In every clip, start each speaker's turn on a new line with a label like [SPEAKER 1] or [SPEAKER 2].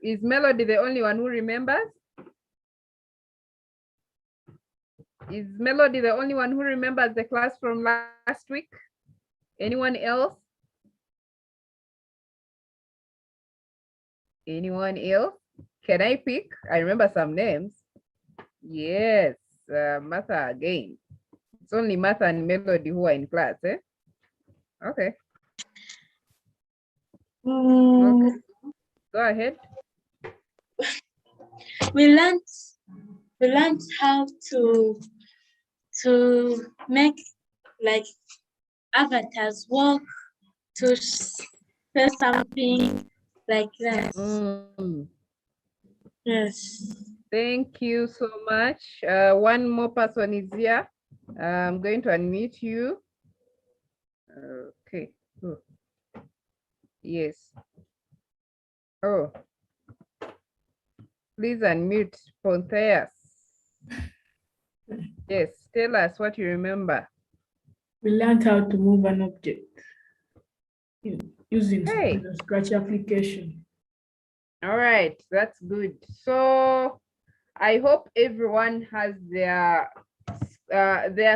[SPEAKER 1] Is Melody the only one who remembers? Is Melody the only one who remembers the class from last week? Anyone else? Anyone else? Can I pick? I remember some names. Yes, Martha again. It's only Martha and Melody who are in class, eh? Okay. Okay. Go ahead.
[SPEAKER 2] We learned how to make like avatars walk, to say something like that. Yes.
[SPEAKER 1] Thank you so much. One more person is here. I'm going to unmute you. Okay. Oh. Yes. Oh. Please unmute Pontheus. Yes, tell us what you remember.
[SPEAKER 3] We learned how to move an object using
[SPEAKER 1] Hey.
[SPEAKER 3] the Scratch application.
[SPEAKER 1] All right, that's good. So I hope everyone has their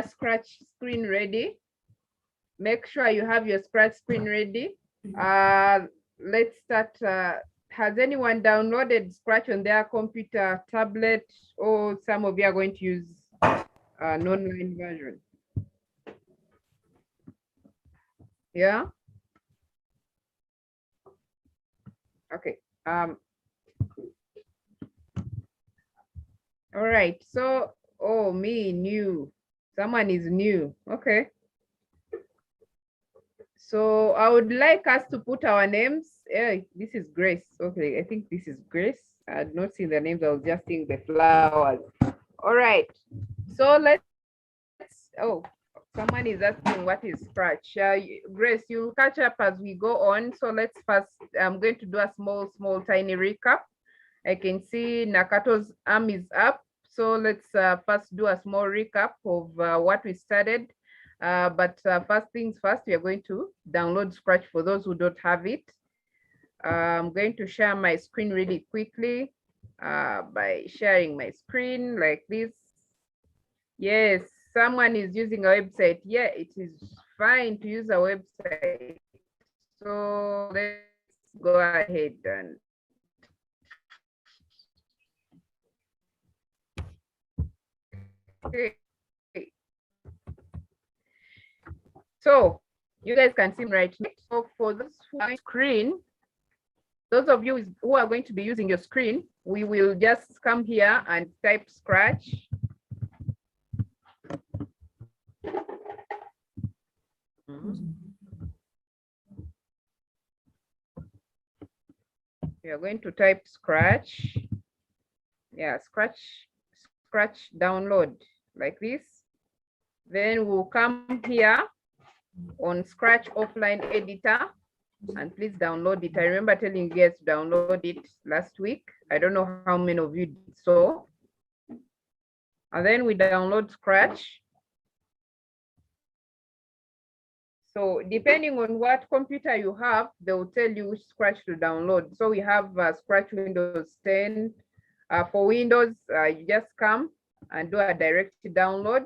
[SPEAKER 1] Scratch screen ready. Make sure you have your Scratch screen ready. Let's start. Has anyone downloaded Scratch on their computer, tablet, or some of you are going to use an online version? Yeah. Okay. All right. So, oh, me, new. Someone is new. Okay. So I would like us to put our names. Hey, this is Grace. Okay, I think this is Grace. I had not seen the names. I was just seeing the flowers. All right. So let's. Oh, someone is asking what is Scratch. Grace, you'll catch up as we go on. So let's first. I'm going to do a small, tiny recap. I can see Nakato's arm is up. So let's first do a small recap of what we started. But first things first, we are going to download Scratch for those who don't have it. I'm going to share my screen really quickly by sharing my screen like this. Yes, someone is using a website. Yeah, it is fine to use a website. So let's go ahead and okay. So you guys can see right now. So for this screen, those of you who are going to be using your screen, we will just come here and type Scratch. We are going to type Scratch. Yeah, Scratch download like this. Then we'll come here on Scratch offline editor and please download it. I remember telling you guys to download it last week. I don't know how many of you did so. And then we download Scratch. So depending on what computer you have, they will tell you which Scratch to download. So we have Scratch Windows 10. For Windows, you just come and do a direct download.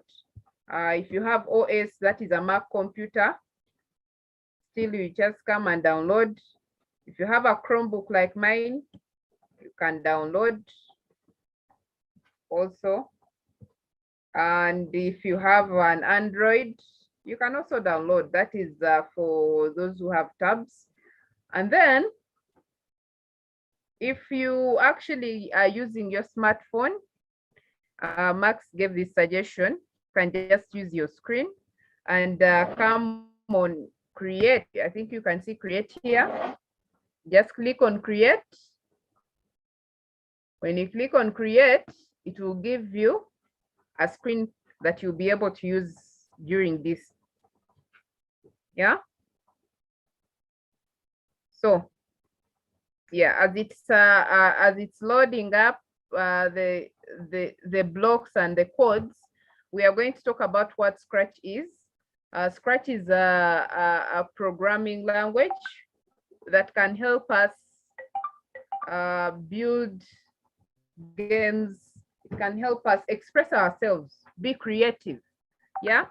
[SPEAKER 1] If you have OS, that is a Mac computer, still you just come and download. If you have a Chromebook like mine, you can download also. And if you have an Android, you can also download. That is for those who have tabs. And then if you actually are using your smartphone, Max gave this suggestion, you can just use your screen and come on create. I think you can see create here. Just click on create. When you click on create, it will give you a screen that you'll be able to use during this. Yeah. So yeah, as it's loading up the blocks and the codes, we are going to talk about what Scratch is. Scratch is a programming language that can help us build games. It can help us express ourselves, be creative. Yeah.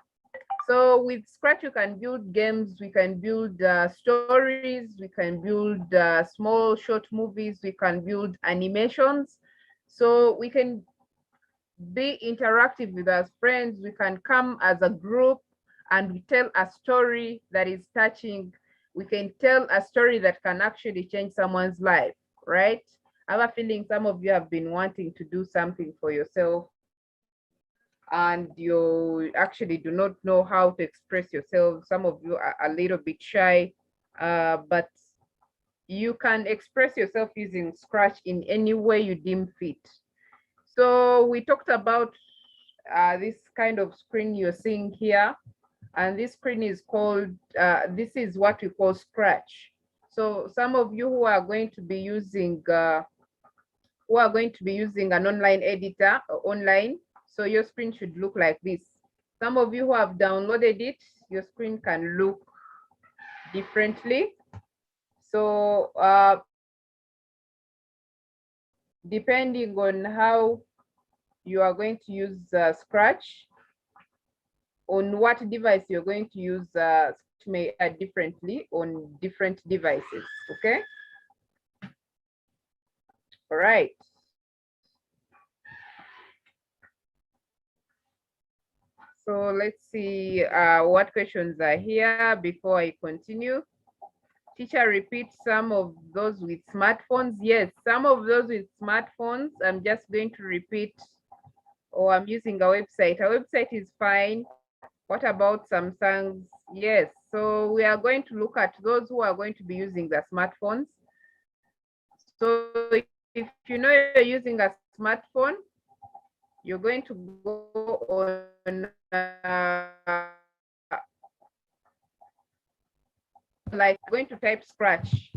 [SPEAKER 1] So with Scratch, you can build games, we can build stories, we can build small short movies, we can build animations. So we can be interactive with our friends. We can come as a group and we tell a story that is touching. We can tell a story that can actually change someone's life, right? I have a feeling some of you have been wanting to do something for yourself and you actually do not know how to express yourself. Some of you are a little bit shy, but you can express yourself using Scratch in any way you deem fit. So we talked about this kind of screen you're seeing here, and this screen is called, this is what we call Scratch. So some of you who are going to be using an online editor online, so your screen should look like this. Some of you who have downloaded it, your screen can look differently. So depending on how you are going to use Scratch, on what device you're going to use, may add differently on different devices, okay? All right. So let's see what questions are here before I continue. Teacher, repeat some of those with smartphones. Yes, some of those with smartphones, I'm just going to repeat, or I'm using a website. A website is fine. What about Samsung's? Yes, so we are going to look at those who are going to be using the smartphones. So if you know you're using a smartphone, you're going to go on like going to type Scratch.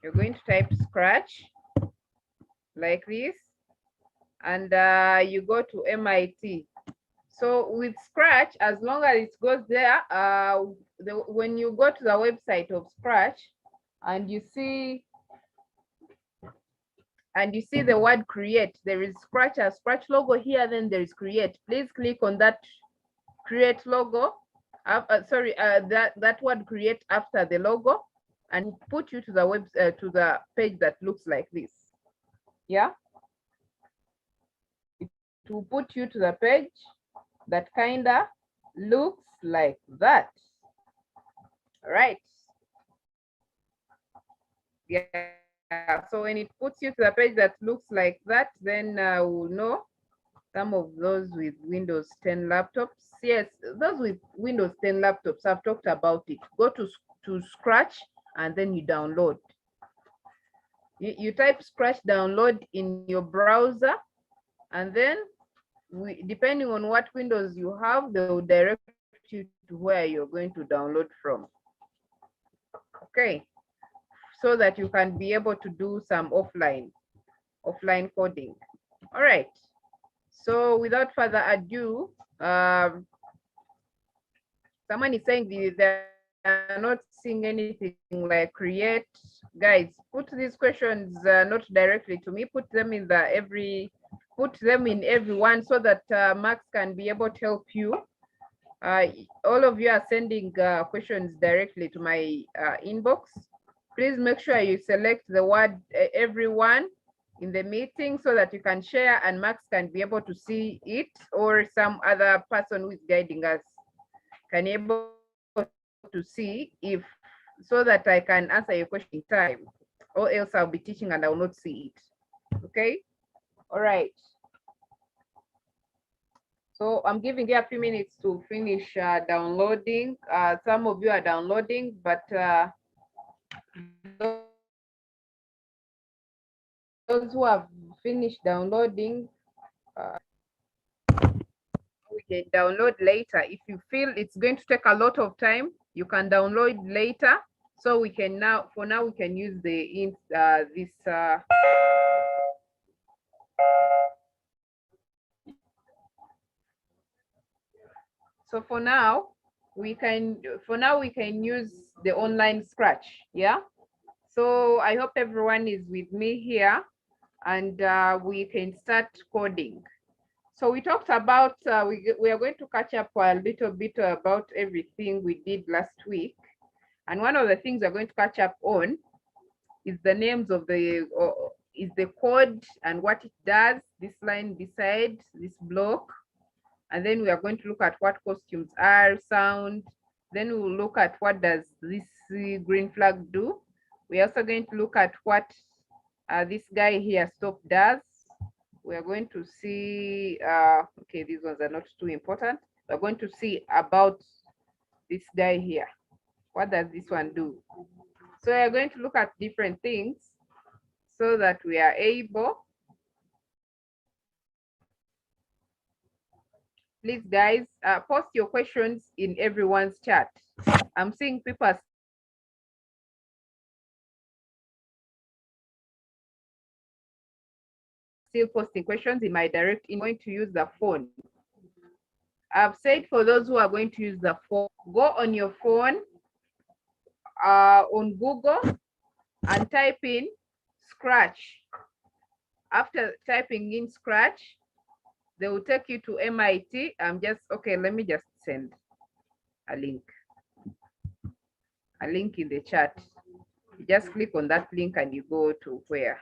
[SPEAKER 1] You're going to type Scratch like this, and you go to MIT. So with Scratch, as long as it goes there, when you go to the website of Scratch and you see the word create, there is Scratch, a Scratch logo here, then there is create. Please click on that create logo. That word create after the logo, and put you to the to the page that looks like this. Yeah, it will put you to the page that kinda looks like that. All right. Yeah, so when it puts you to the page that looks like that, then we'll know some of those with Windows 10 laptops. Yes, those with Windows 10 laptops, I've talked about it. Go to Scratch and then you download. You type Scratch download in your browser, and then depending on what Windows you have, they will direct you to where you're going to download from. Okay, so that you can be able to do some offline coding. All right. So without further ado, someone is saying they're not seeing anything like create. Guys, put these questions not directly to me. Put them in everyone so that Max can be able to help you. All of you are sending questions directly to my inbox. Please make sure you select the word everyone in the meeting so that you can share and Max can be able to see it, or some other person who is guiding us can be able to see if, so that I can answer your question in time, or else I'll be teaching and I will not see it. Okay. All right. So I'm giving you a few minutes to finish downloading. Some of you are downloading, but those who have finished downloading, we can download later. If you feel it's going to take a lot of time, you can download later. So we can now, for now, we can use this. So for now, we can, for now, we can use the online Scratch. Yeah. So I hope everyone is with me here, and we can start coding. So we talked about, we are going to catch up a little bit about everything we did last week. And one of the things we're going to catch up on is the names of the, is the code and what it does, this line beside this block. And then we are going to look at what costumes are, sound. Then we'll look at what does this green flag do. We're also going to look at what this guy here, stop, does. We are going to see, okay, these ones are not too important. We're going to see about this guy here. What does this one do? So we are going to look at different things so that we are able. Please, guys, post your questions in everyone's chat. I'm seeing people are still posting questions in my direct. I'm going to use the phone. I've said for those who are going to use the phone, go on your phone on Google and type in Scratch. After typing in Scratch, they will take you to MIT. Okay, let me just send a link in the chat. You just click on that link and you go to where?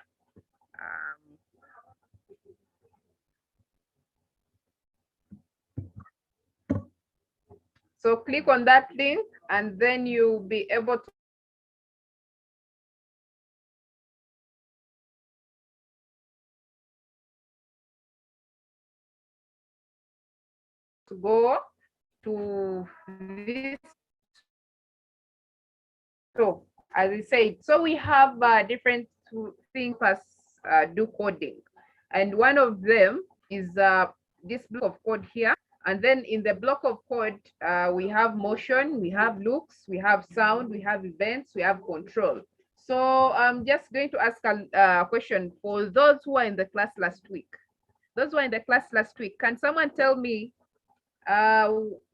[SPEAKER 1] So click on that link and then you'll be able to go to this. So as I said, so we have different things as do coding. And one of them is this block of code here. And then in the block of code, we have motion, we have looks, we have sound, we have events, we have control. So I'm just going to ask a question for those who are in the class last week. Those who are in the class last week, can someone tell me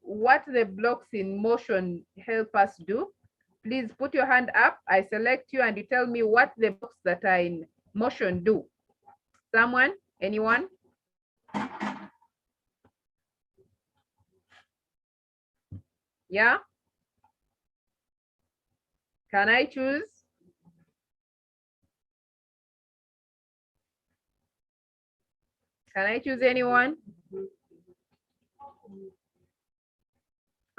[SPEAKER 1] what the blocks in motion help us do? Please put your hand up. I select you and you tell me what the blocks that are in motion do. Someone? Anyone? Yeah? Can I choose? Can I choose anyone?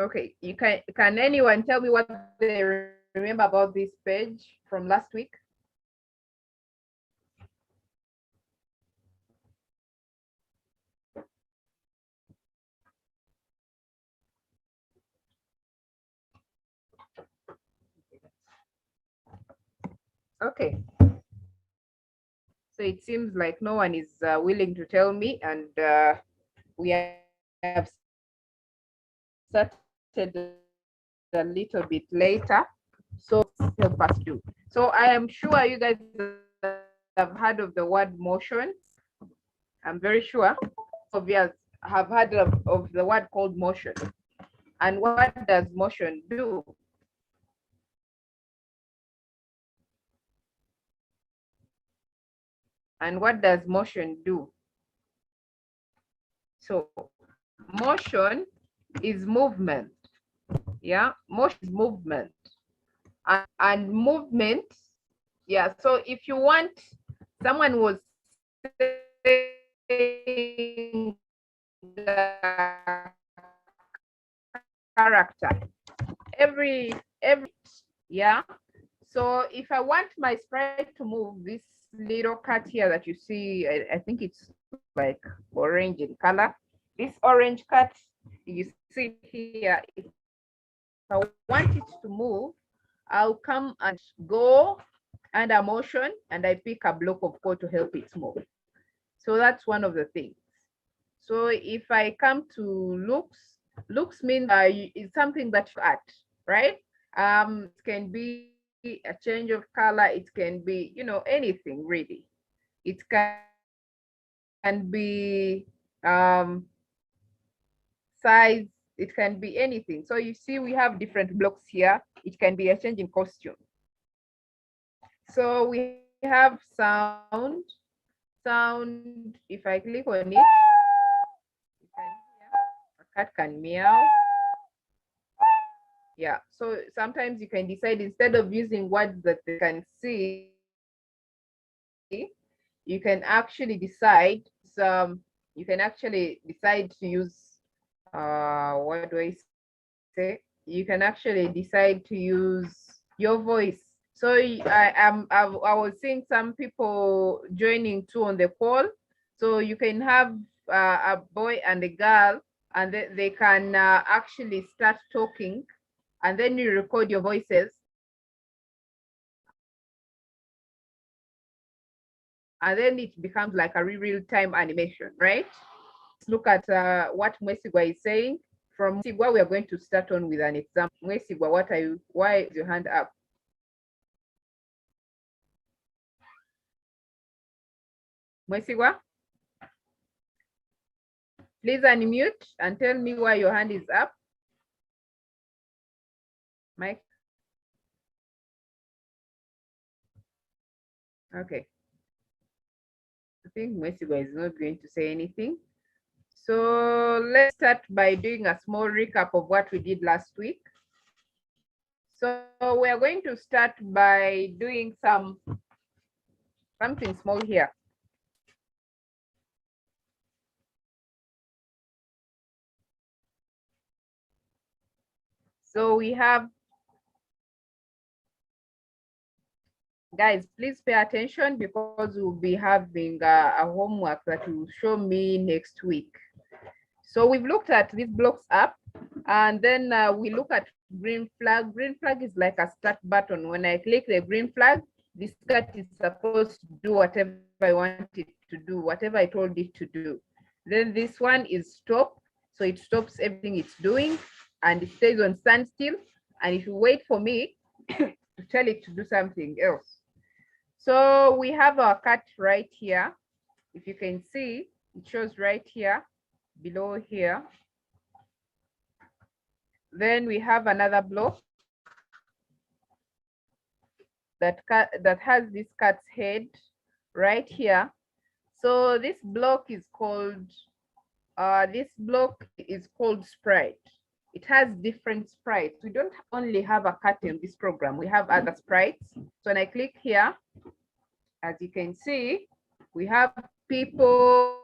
[SPEAKER 1] Okay, you can anyone tell me what they remember about this page from last week? Okay. So it seems like no one is willing to tell me, and we have started a little bit later. So help us do. So I am sure you guys have heard of the word motion. I'm very sure of you have heard of the word called motion. And what does motion do? And what does motion do? So motion is movement. Yeah, motion is movement. And movement, yeah. So if you want, someone was saying character. Every, yeah. So if I want my sprite to move, this little cat here that you see, I think it's like orange in color. This orange cat you see here, if I want it to move, I'll come and go under motion and I pick a block of code to help it move. So that's one of the things. So if I come to looks means it's something that you at, right? It can be a change of color, it can be, you know, anything really. It can be size, It can be anything. So you see, we have different blocks here. It can be a change in costume. So we have sound. Sound, if I click on it, you can hear a cat can meow. Yeah, so sometimes you can decide, instead of using words that they can see, you can actually decide you can actually decide to use what do I say? You can actually decide to use your voice. So I was seeing some people joining too on the call. So you can have a boy and a girl, and they can actually start talking, and then you record your voices, and then it becomes like a real-time animation, right? Let's look at what Mwesigwa is saying. From Mwesigwa, we are going to start on with an example. Mwesigwa, why is your hand up? Mwesigwa, please unmute and tell me why your hand is up. Mike. Okay. I think Mwesigwa is not going to say anything. So let's start by doing a small recap of what we did last week. So we are going to start by doing something small here. So we have, guys, please pay attention because we'll be having a homework that will show me next week. So we've looked at these blocks up, and then we look at green flag. Green flag is like a start button. When I click the green flag, this cat is supposed to do whatever I want it to do, whatever I told it to do. Then this one is stop. So it stops everything it's doing and it stays on standstill. And if you wait for me to tell it to do something else. So we have our cat right here. If you can see, it shows right here, below here. Then we have another block that has this cat's head right here. So this block is called sprite. It has different sprites. We don't only have a cat in this program, we have other sprites. So when I click here, as you can see, we have people,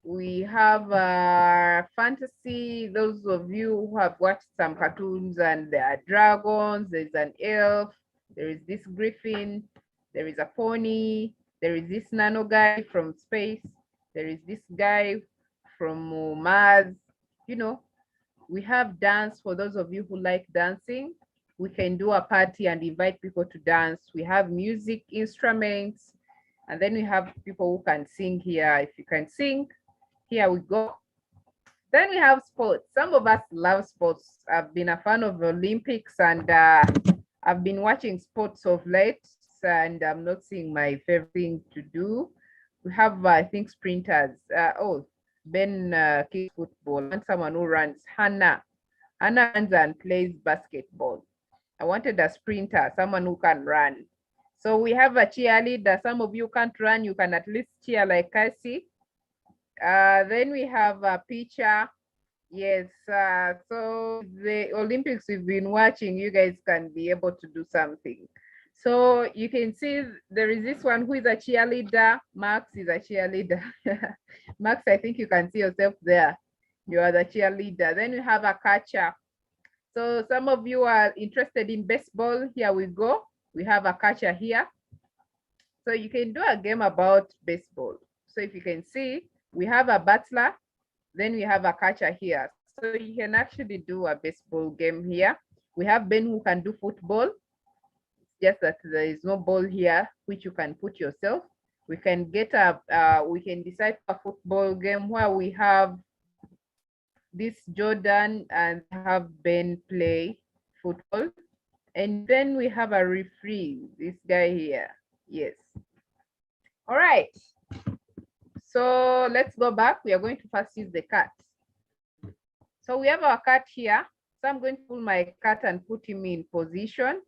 [SPEAKER 1] we have fantasy. Those of you who have watched some cartoons, and there are dragons, there's an elf, there is this griffin, there is a pony, there is this nano guy from space, there is this guy from Mars. You know, we have dance for those of you who like dancing. We can do a party and invite people to dance. We have music instruments, and then we have people who can sing here. If you can sing, here we go. Then we have sports. Some of us love sports. I've been a fan of Olympics, and I've been watching sports of late, and I'm not seeing my favorite thing to do. We have, I think, sprinters. Ben kicks football. I want someone who runs. Hannah runs and plays basketball. I wanted a sprinter, someone who can run. So we have a cheerleader. Some of you can't run, you can at least cheer like Cassie. Then we have a pitcher. Yes, so the Olympics we've been watching, you guys can be able to do something. So you can see there is this one who is a cheerleader. Max is a cheerleader. Max, I think you can see yourself there. You are the cheerleader. Then we have a catcher. So some of you are interested in baseball. Here we go. We have a catcher here. So you can do a game about baseball. So if you can see, we have a battler, then we have a catcher here. So you can actually do a baseball game here. We have Ben who can do football. Just that there is no ball here, which you can put yourself. We can get we can decide a football game where we have this Jordan and have Ben play football. And then we have a referee, this guy here. Yes. All right. So let's go back. We are going to first use the cat. So we have our cat here. So I'm going to pull my cat and put him in position.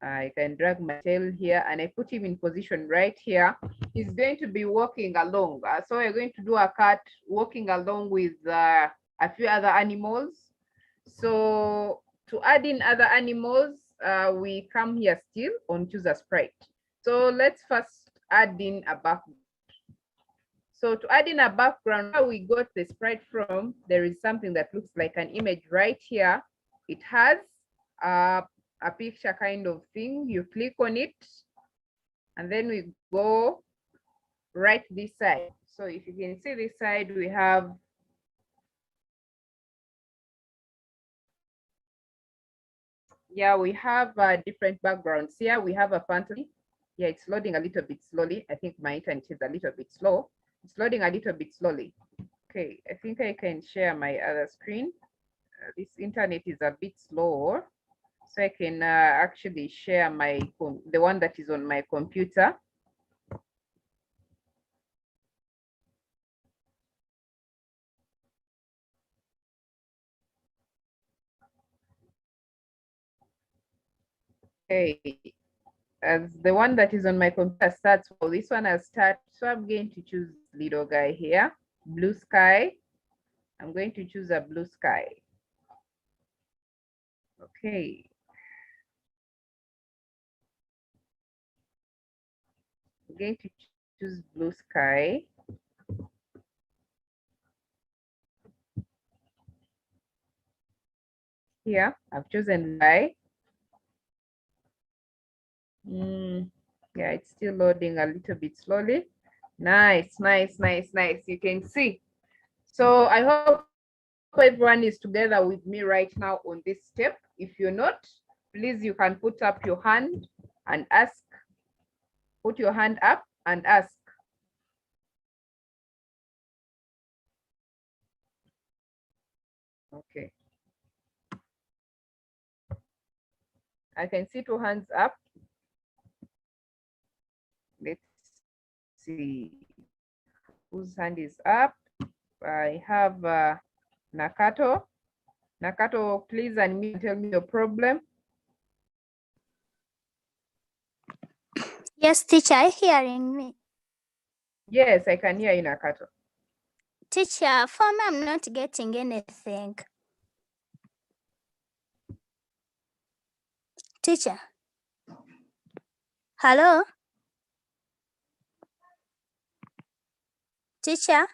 [SPEAKER 1] I can drag my tail here and I put him in position right here. He's going to be walking along. So we're going to do a cat walking along with a few other animals. So to add in other animals, we come here still on choose a sprite. So let's first add in a background. So to add in a background, where we got the sprite from, there is something that looks like an image right here. It has a picture kind of thing. You click on it, and then we go right this side. So if you can see this side, we have we have different backgrounds here. We have a fantasy. Yeah, it's loading a little bit slowly. I think my internet is a little bit slow. It's loading a little bit slowly. Okay, I think I can share my other screen. This internet is a bit slow, so I can actually share the one that is on my computer. Okay, as the one that is on my computer starts, well, this one has started, so I'm going to choose this little guy here, blue sky. I'm going to choose a blue sky. Okay. I'm going to choose blue sky. Here, I've chosen sky. Yeah, it's still loading a little bit slowly. Nice, nice, nice, nice. You can see. So I hope everyone is together with me right now on this step. If you're not, please, you can put up your hand and ask. Put your hand up and ask. Okay. I can see 2 hands up. Let's see whose hand is up. I have Nakato. Nakato, please unmute and tell me your problem.
[SPEAKER 4] Yes, teacher, are you hearing me?
[SPEAKER 1] Yes, I can hear you, Nakato.
[SPEAKER 4] Teacher, for me, I'm not getting anything. Teacher. Hello? Teacher?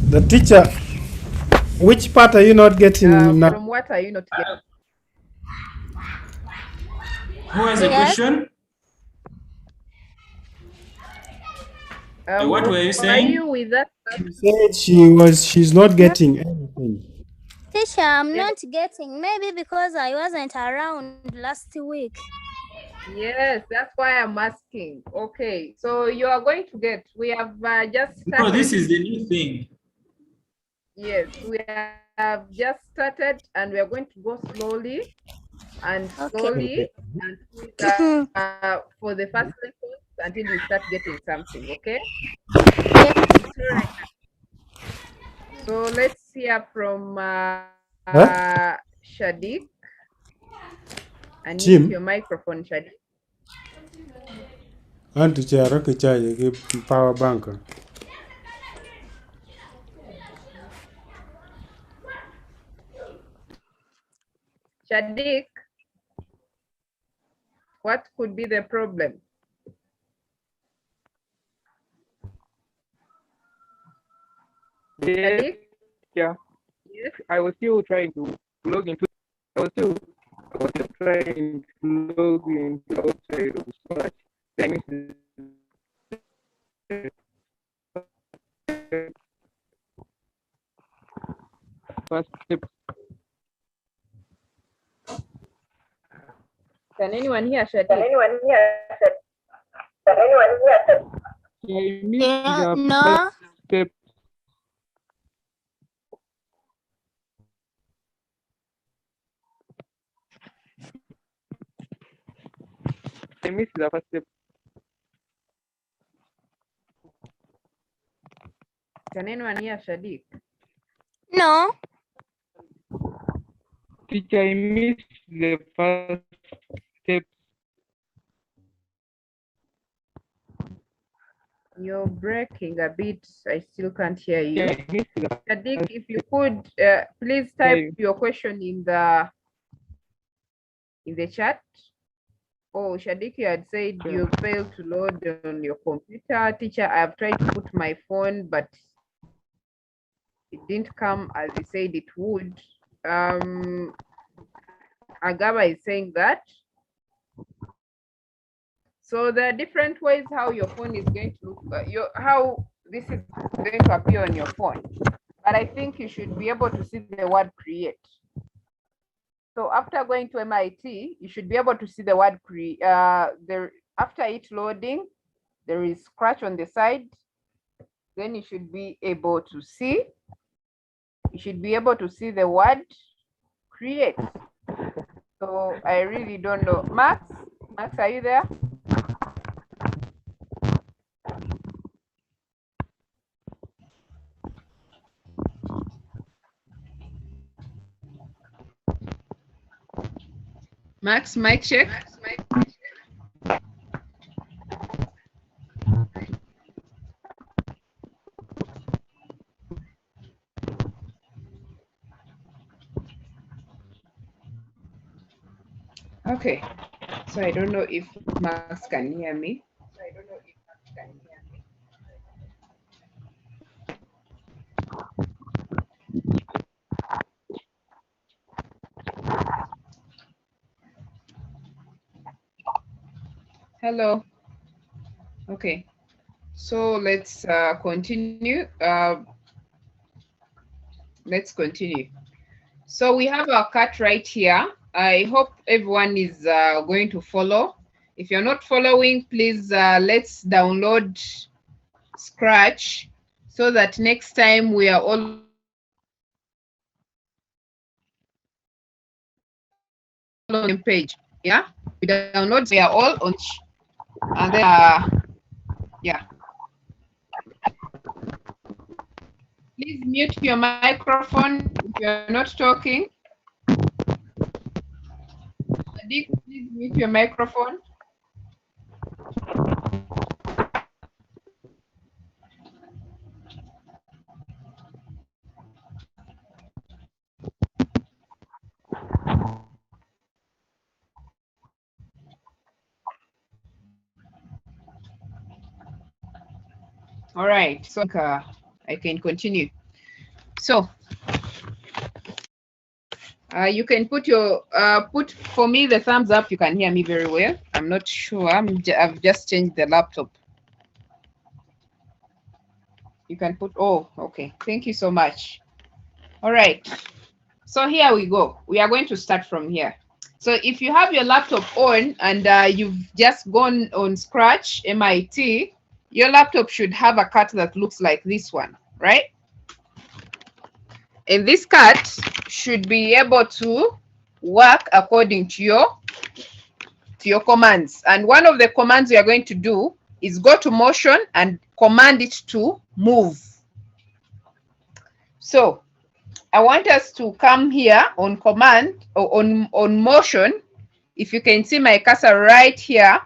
[SPEAKER 5] The teacher, which part are you not getting?
[SPEAKER 1] From what are you not getting?
[SPEAKER 6] Who has a question? What were you saying?
[SPEAKER 1] Are you with us?
[SPEAKER 5] She said she's not getting anything.
[SPEAKER 4] Teacher, I'm not getting. Maybe because I wasn't around last week.
[SPEAKER 1] Yes, that's why I'm asking. Okay, so you are going to get, we have just started.
[SPEAKER 6] No, this is the new thing.
[SPEAKER 1] Yes, we have just started and we are going to go slowly and slowly
[SPEAKER 4] Okay.
[SPEAKER 1] for the first lessons until you start getting something, okay?
[SPEAKER 4] Yes.
[SPEAKER 1] All right. So let's hear from Shadik. And use your microphone, Shadik.
[SPEAKER 5] And to share a power bank.
[SPEAKER 1] Shadik, what could be the problem?
[SPEAKER 7] Yeah, yeah. Yes, I was still trying to log into. I was still trying to log into outside of search. That means first step.
[SPEAKER 1] Can anyone hear Shadik?
[SPEAKER 7] I missed the
[SPEAKER 4] No.
[SPEAKER 7] first step. I missed the first step.
[SPEAKER 1] Can anyone hear Shadik?
[SPEAKER 4] No.
[SPEAKER 7] Teacher, I missed the first step.
[SPEAKER 1] You're breaking a bit. I still can't hear you.
[SPEAKER 7] I missed the
[SPEAKER 1] Shadik, if you could please type
[SPEAKER 7] Okay.
[SPEAKER 1] your question in the chat. Oh, Shadik, you had said
[SPEAKER 7] Sure.
[SPEAKER 1] you failed to load on your computer. Teacher, I have tried to put my phone, but it didn't come as you said it would. Agaba is saying that. So there are different ways how your phone is going to look, how this is going to appear on your phone. But I think you should be able to see the word create. So after going to MIT, you should be able to see the word create. After it loading, there is scratch on the side. Then you should be able to see. You should be able to see the word create. So I really don't know. Max, are you there? Max, mic check. Okay, so I don't know if Max can hear me. Hello. Okay, so let's continue. Let's continue. So we have our cat right here. I hope everyone is going to follow. If you're not following, please let's download Scratch so that next time we are all on the page. Yeah, we download, we are all on, and then yeah. Please mute your microphone if you're not talking. Adik, please mute your microphone. All right, so I can continue. So you can put your put for me the thumbs up. You can hear me very well. I'm not sure. I've just changed the laptop. You can put, oh, okay. Thank you so much. All right. So here we go. We are going to start from here. So if you have your laptop on and you've just gone on Scratch, MIT, your laptop should have a cat that looks like this one, right? And this cat should be able to work according to your commands. And one of the commands we are going to do is go to motion and command it to move. So I want us to come here on command or on motion. If you can see my cursor right here,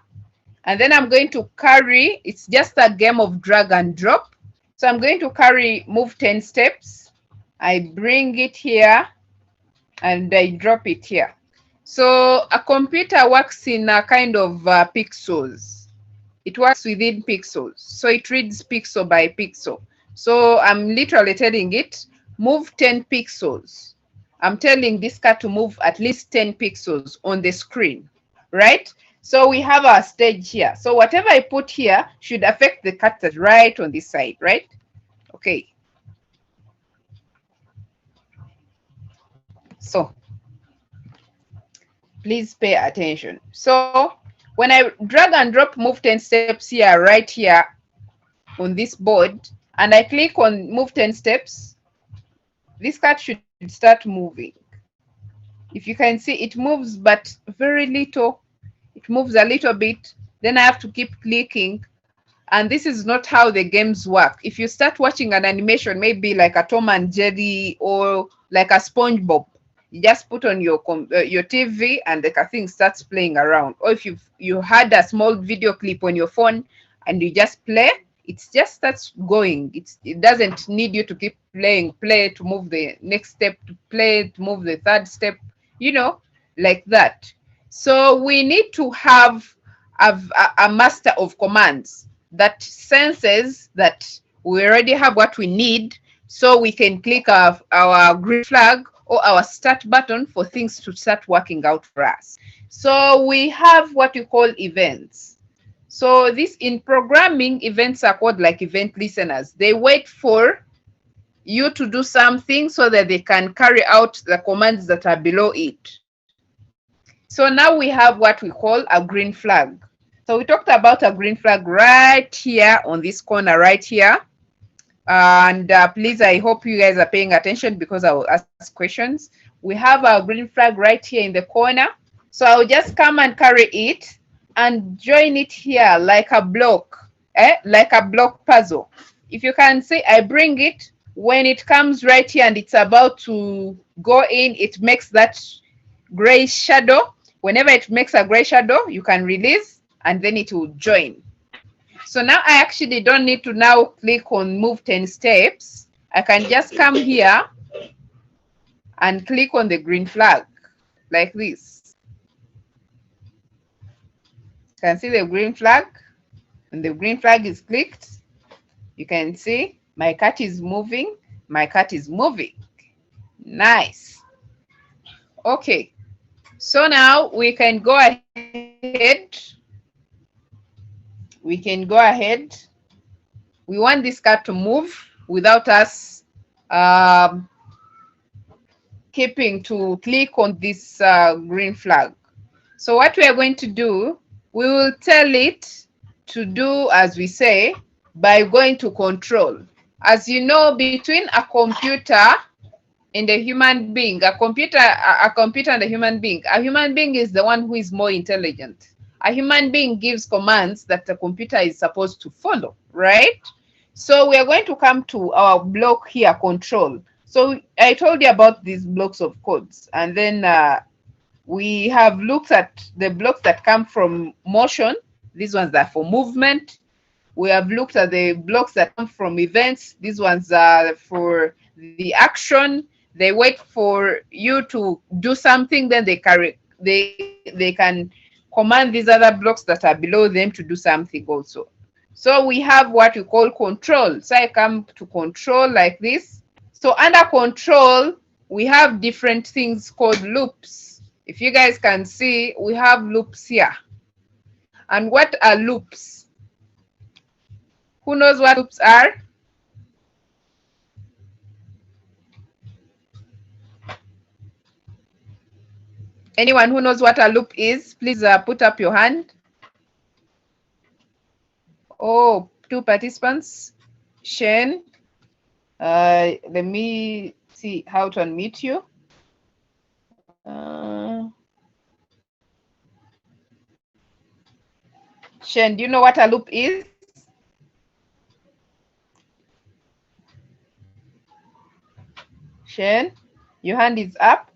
[SPEAKER 1] and then I'm going to carry, it's just a game of drag and drop. So I'm going to carry move 10 steps. I bring it here and I drop it here. So a computer works in a kind of pixels. It works within pixels. So it reads pixel by pixel. So I'm literally telling it, move 10 pixels. I'm telling this cat to move at least 10 pixels on the screen, right? So we have our stage here. So whatever I put here should affect the cat that's right on this side, right? Okay. So please pay attention. So when I drag and drop move 10 steps here, right here on this board, and I click on move 10 steps, this cat should start moving. If you can see, it moves, but very little. It moves a little bit. Then I have to keep clicking And this is not how the games work. If you start watching an animation, maybe like a Tom and Jerry or like a SpongeBob, you just put on your TV and like a thing starts playing around. Or if you had a small video clip on your phone and you just play, it just starts going. It doesn't need you to keep playing, play to move the next step, to play to move the third step, like that. So we need to have a master of commands that senses that we already have what we need, so we can click our green flag or our start button for things to start working out for us. So we have what we call events. So this, in programming, events are called like event listeners. They wait for you to do something so that they can carry out the commands that are below it. So now we have what we call a green flag. So we talked about a green flag right here on this corner right here. And please, I hope you guys are paying attention because I will ask questions. We have a green flag right here in the corner. So I'll just come and carry it and join it here like a block, like a block puzzle. If you can see, I bring it. When it comes right here and it's about to go in, it makes that gray shadow. Whenever it makes a gray shadow, you can release and then it will join. So now I actually don't need to now click on move 10 steps. I can just come here and click on the green flag like this. You can see the green flag. And the green flag is clicked. You can see my cat is moving. My cat is moving. Nice. Okay. So now we can go ahead. We can go ahead. We want this cat to move without us keeping to click on this green flag. So what we are going to do, we will tell it to do as we say by going to control. As you know, between a computer and a human being, a computer and a human being is the one who is more intelligent. A human being gives commands that the computer is supposed to follow, right? So we are going to come to our block here, control. So I told you about these blocks of codes, and then we have looked at the blocks that come from motion. These ones are for movement. We have looked at the blocks that come from events. These ones are for the action. They wait for you to do something, then they can command these other blocks that are below them to do something also. So we have what we call control. So I come to control like this. So under control, we have different things called loops. If you guys can see, we have loops here. And what are loops? Who knows what loops are? Anyone who knows what a loop is, please put up your hand. Oh, 2 participants. Shane, let me see how to unmute you. Shane, do you know what a loop is? Shane, your hand is up.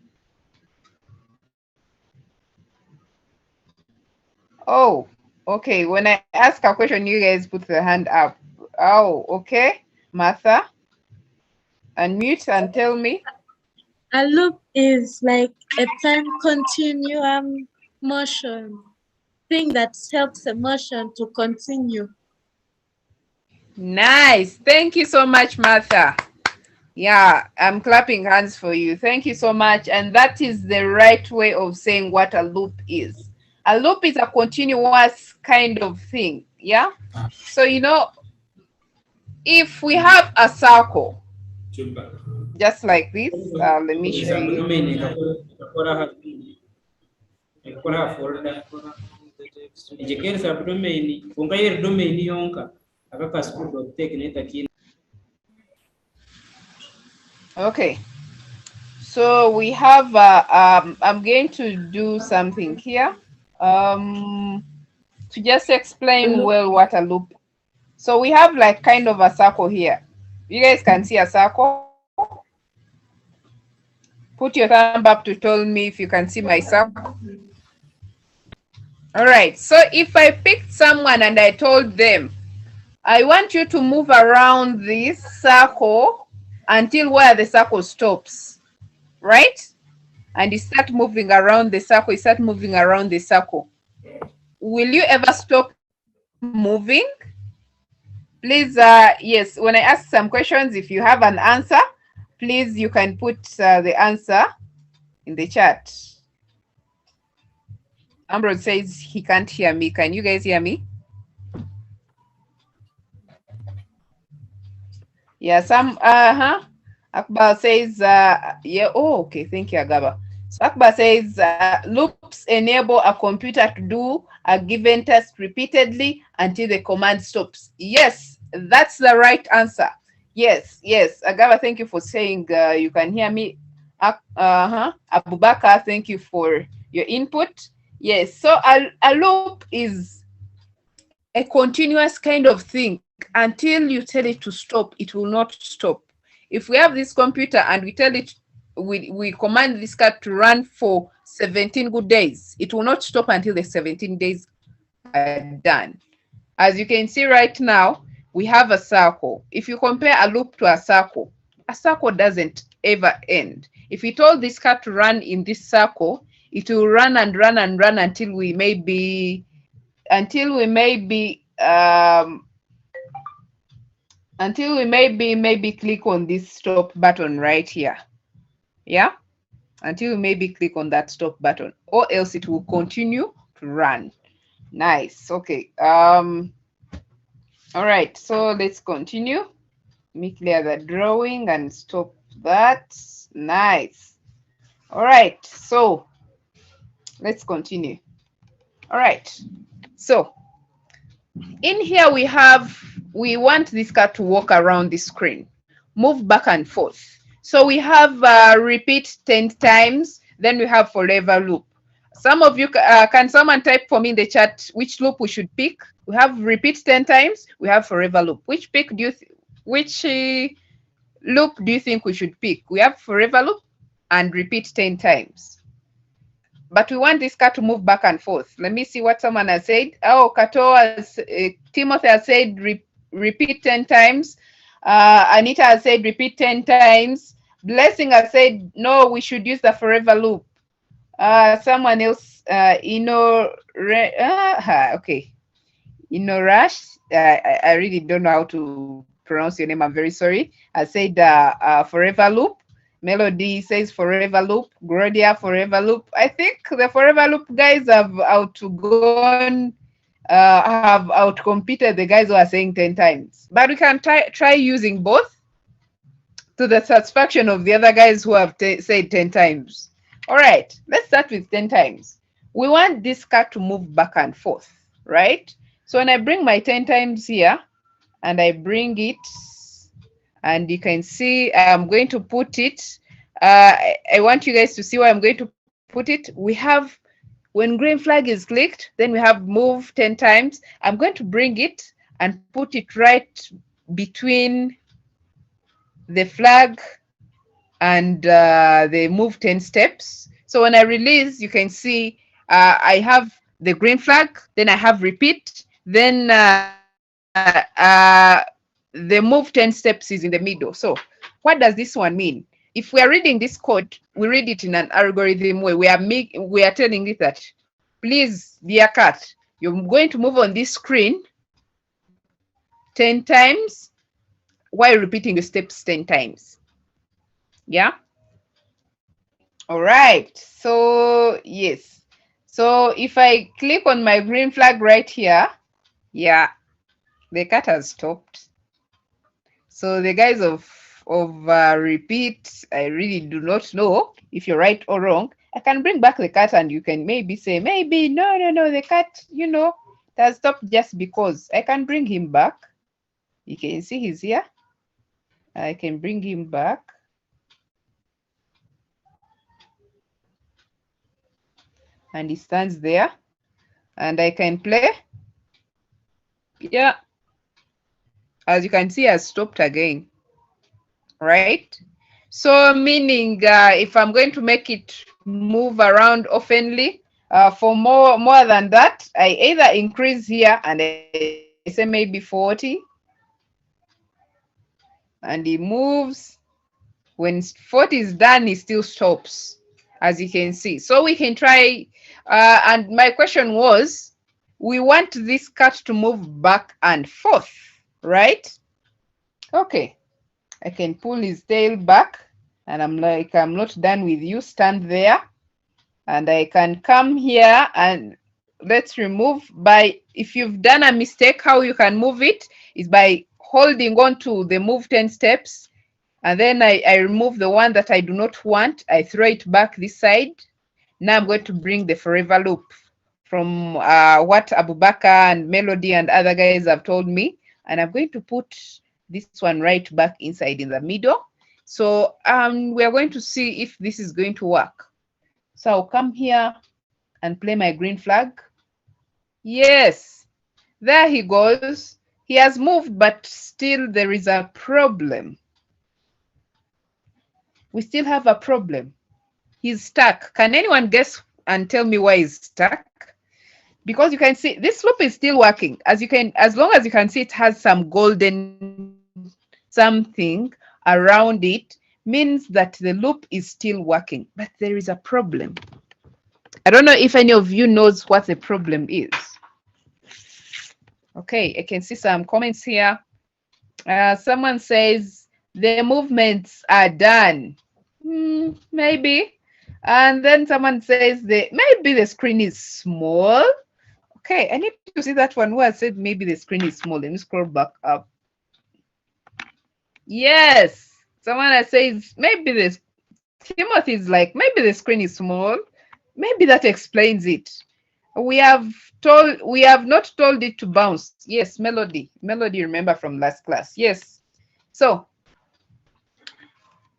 [SPEAKER 1] Oh, okay. When I ask a question, you guys put the hand up. Oh, okay. Martha, unmute and tell me.
[SPEAKER 2] A loop is like a time continuum motion, thing that helps a motion to continue.
[SPEAKER 1] Nice. Thank you so much, Martha. Yeah, I'm clapping hands for you. Thank you so much. And that is the right way of saying what a loop is. A loop is a continuous kind of thing. Yeah. So, you know, if we have a circle, just like this, let me show you. Okay. So we have, I'm going to do something here to just explain well what a loop. So we have like kind of a circle here. You guys can see a circle. Put your thumb up to tell me if you can see my circle. All right, so if I picked someone and I told them, I want you to move around this circle until where the circle stops, right? And you start moving around the circle, you start moving around the circle. Will you ever stop moving? Please, yes, when I ask some questions, if you have an answer, please, you can put the answer in the chat. Ambrose says he can't hear me. Can you guys hear me? Yeah, some, Akbar says, yeah, oh, okay, thank you, Agaba. So Akbar says, loops enable a computer to do a given task repeatedly until the command stops. Yes, that's the right answer. Yes, yes, Agaba, thank you for saying you can hear me. Abubakar, thank you for your input. Yes, so a loop is a continuous kind of thing. Until you tell it to stop, it will not stop. If we have this computer and we tell it, we command this card to run for 17 good days, it will not stop until the 17 days are done. As you can see right now, we have a circle. If you compare a loop to a circle doesn't ever end. If we told this card to run in this circle, it will run and run and run until we maybe maybe click on this stop button right here. Yeah, until we maybe click on that stop button, or else it will continue to run. Nice. Okay, all right, so let's continue. Let me clear the drawing and stop that. Nice. All right, so let's continue. All right, so in here we want this card to walk around the screen, move back and forth. So we have repeat 10 times, then we have forever loop. Some of you, can someone type for me in the chat which loop we should pick? We have repeat 10 times, we have forever loop. Which loop do you think we should pick? We have forever loop and repeat 10 times. But we want this card to move back and forth. Let me see what someone has said. Oh, Timothy has said repeat 10 times. Anita has said repeat 10 times. Blessing has said, no, we should use the forever loop. Someone else, okay. Rush, I really don't know how to pronounce your name. I'm very sorry. I said forever loop. Melody says forever loop. Gloria, forever loop. I think the forever loop guys have outcompeted the guys who are saying 10 times. But we can try using both to the satisfaction of the other guys who have said 10 times. All right, let's start with 10 times. We want this card to move back and forth, right? So when I bring my 10 times here and I bring it, and you can see I'm going to put it, I want you guys to see where I'm going to put it. We have, when green flag is clicked, then we have move 10 times. I'm going to bring it and put it right between the flag and the move 10 steps. So when I release, you can see I have the green flag, then I have repeat, then the move 10 steps is in the middle. So what does this one mean? If we are reading this code, we read it in an algorithm way. We are telling it that, please, dear cat, you're going to move on this screen 10 times while repeating the steps 10 times. Yeah. All right. So yes. So if I click on my green flag right here, yeah, the cat has stopped. So the guys of repeat, I really do not know if you're right or wrong. I can bring back the cat and you can maybe say, maybe, no, the cat, it has stopped just because. I can bring him back. You can see he's here. I can bring him back. And he stands there. And I can play. Yeah. as you can see, has stopped again, right? So meaning if I'm going to make it move around oftenly for more than that, I either increase here and I say maybe 40, and it moves. When 40 is done, it still stops, as you can see. So we can try, and my question was, we want this cat to move back and forth, right? Okay, I can pull his tail back, and I'm like, I'm not done with you, stand there. And I can come here and let's remove by, if you've done a mistake, how you can move it is by holding on to the move 10 steps. And then I remove the one that I do not want. I throw it back this side. Now I'm going to bring the forever loop from what Abubakar and Melody and other guys have told me. And I'm going to put this one right back inside in the middle. So we are going to see if this is going to work. So I'll come here and play my green flag. Yes, there he goes. He has moved, but still there is a problem. We still have a problem. He's stuck. Can anyone guess and tell me why he's stuck? Because you can see this loop is still working. As long as you can see, it has some golden something around it, means that the loop is still working, but there is a problem. I don't know if any of you knows what the problem is. Okay, I can see some comments here. Someone says the movements are done. Maybe. And then someone says maybe the screen is small. Okay, I need to see that one where I said maybe the screen is small. Let me scroll back up. Yes, someone that says maybe this Timothy is like, maybe the screen is small. Maybe that explains it. We have not told it to bounce. Yes, Melody, remember from last class. Yes. So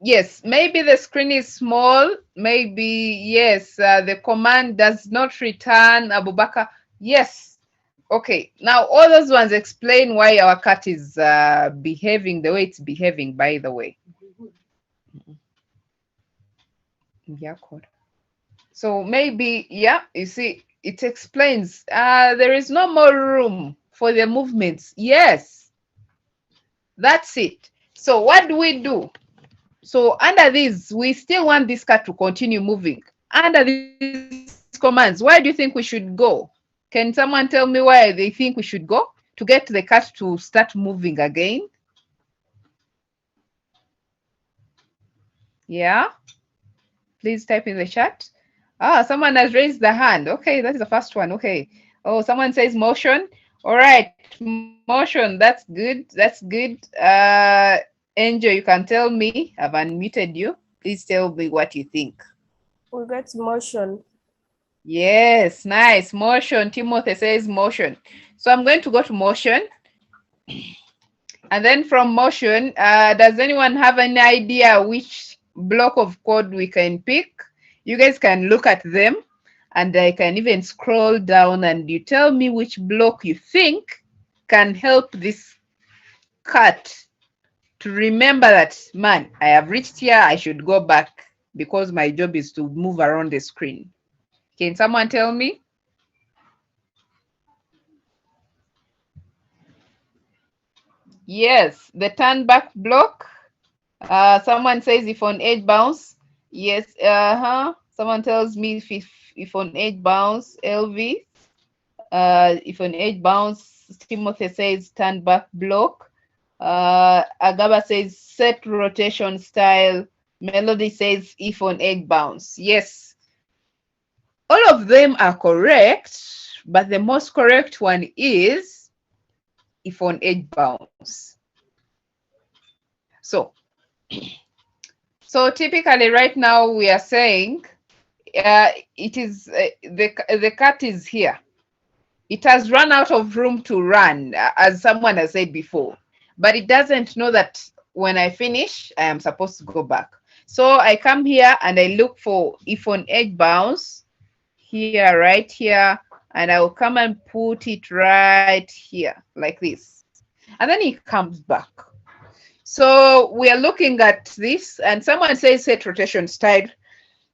[SPEAKER 1] yes, maybe the screen is small. Maybe, yes, the command does not return Abubakar. Yes. Okay, now all those ones explain why our cat is behaving the way it's behaving, by the way. Yeah, so maybe, yeah, you see, it explains there is no more room for the movements. Yes, that's it. So what do we do? So under these, we still want this cat to continue moving. Under these commands, where do you think we should go? Can someone tell me where they think we should go to get the cat to start moving again? Yeah, please type in the chat. Someone has raised the hand. Okay, that is the first one. Okay. Oh, someone says motion. All right, motion. That's good. That's good. Angel, you can tell me. I've unmuted you. Please tell me what you think.
[SPEAKER 8] We got motion.
[SPEAKER 1] Yes, nice. Motion. Timothy says motion. So I'm going to go to motion. And then from motion, does anyone have any idea which block of code we can pick? You guys can look at them, and I can even scroll down and you tell me which block you think can help this cat to remember that, man, I have reached here, I should go back because my job is to move around the screen. Can someone tell me? Yes, the turn back block. Someone says if on edge bounce. Yes, someone tells me if on edge bounce, LV. If on edge bounce, Timothy says turn back block. Agaba says set rotation style. Melody says if on edge bounce. Yes, all of them are correct, but the most correct one is if on edge bounce. So typically right now we are saying it is the cat is here. It has run out of room to run, as someone has said before, but it doesn't know that when I finish, I am supposed to go back. So I come here and I look for if on edge bounce here, right here, and I will come and put it right here like this. and then he comes back. So we are looking at this, and someone says set rotation style.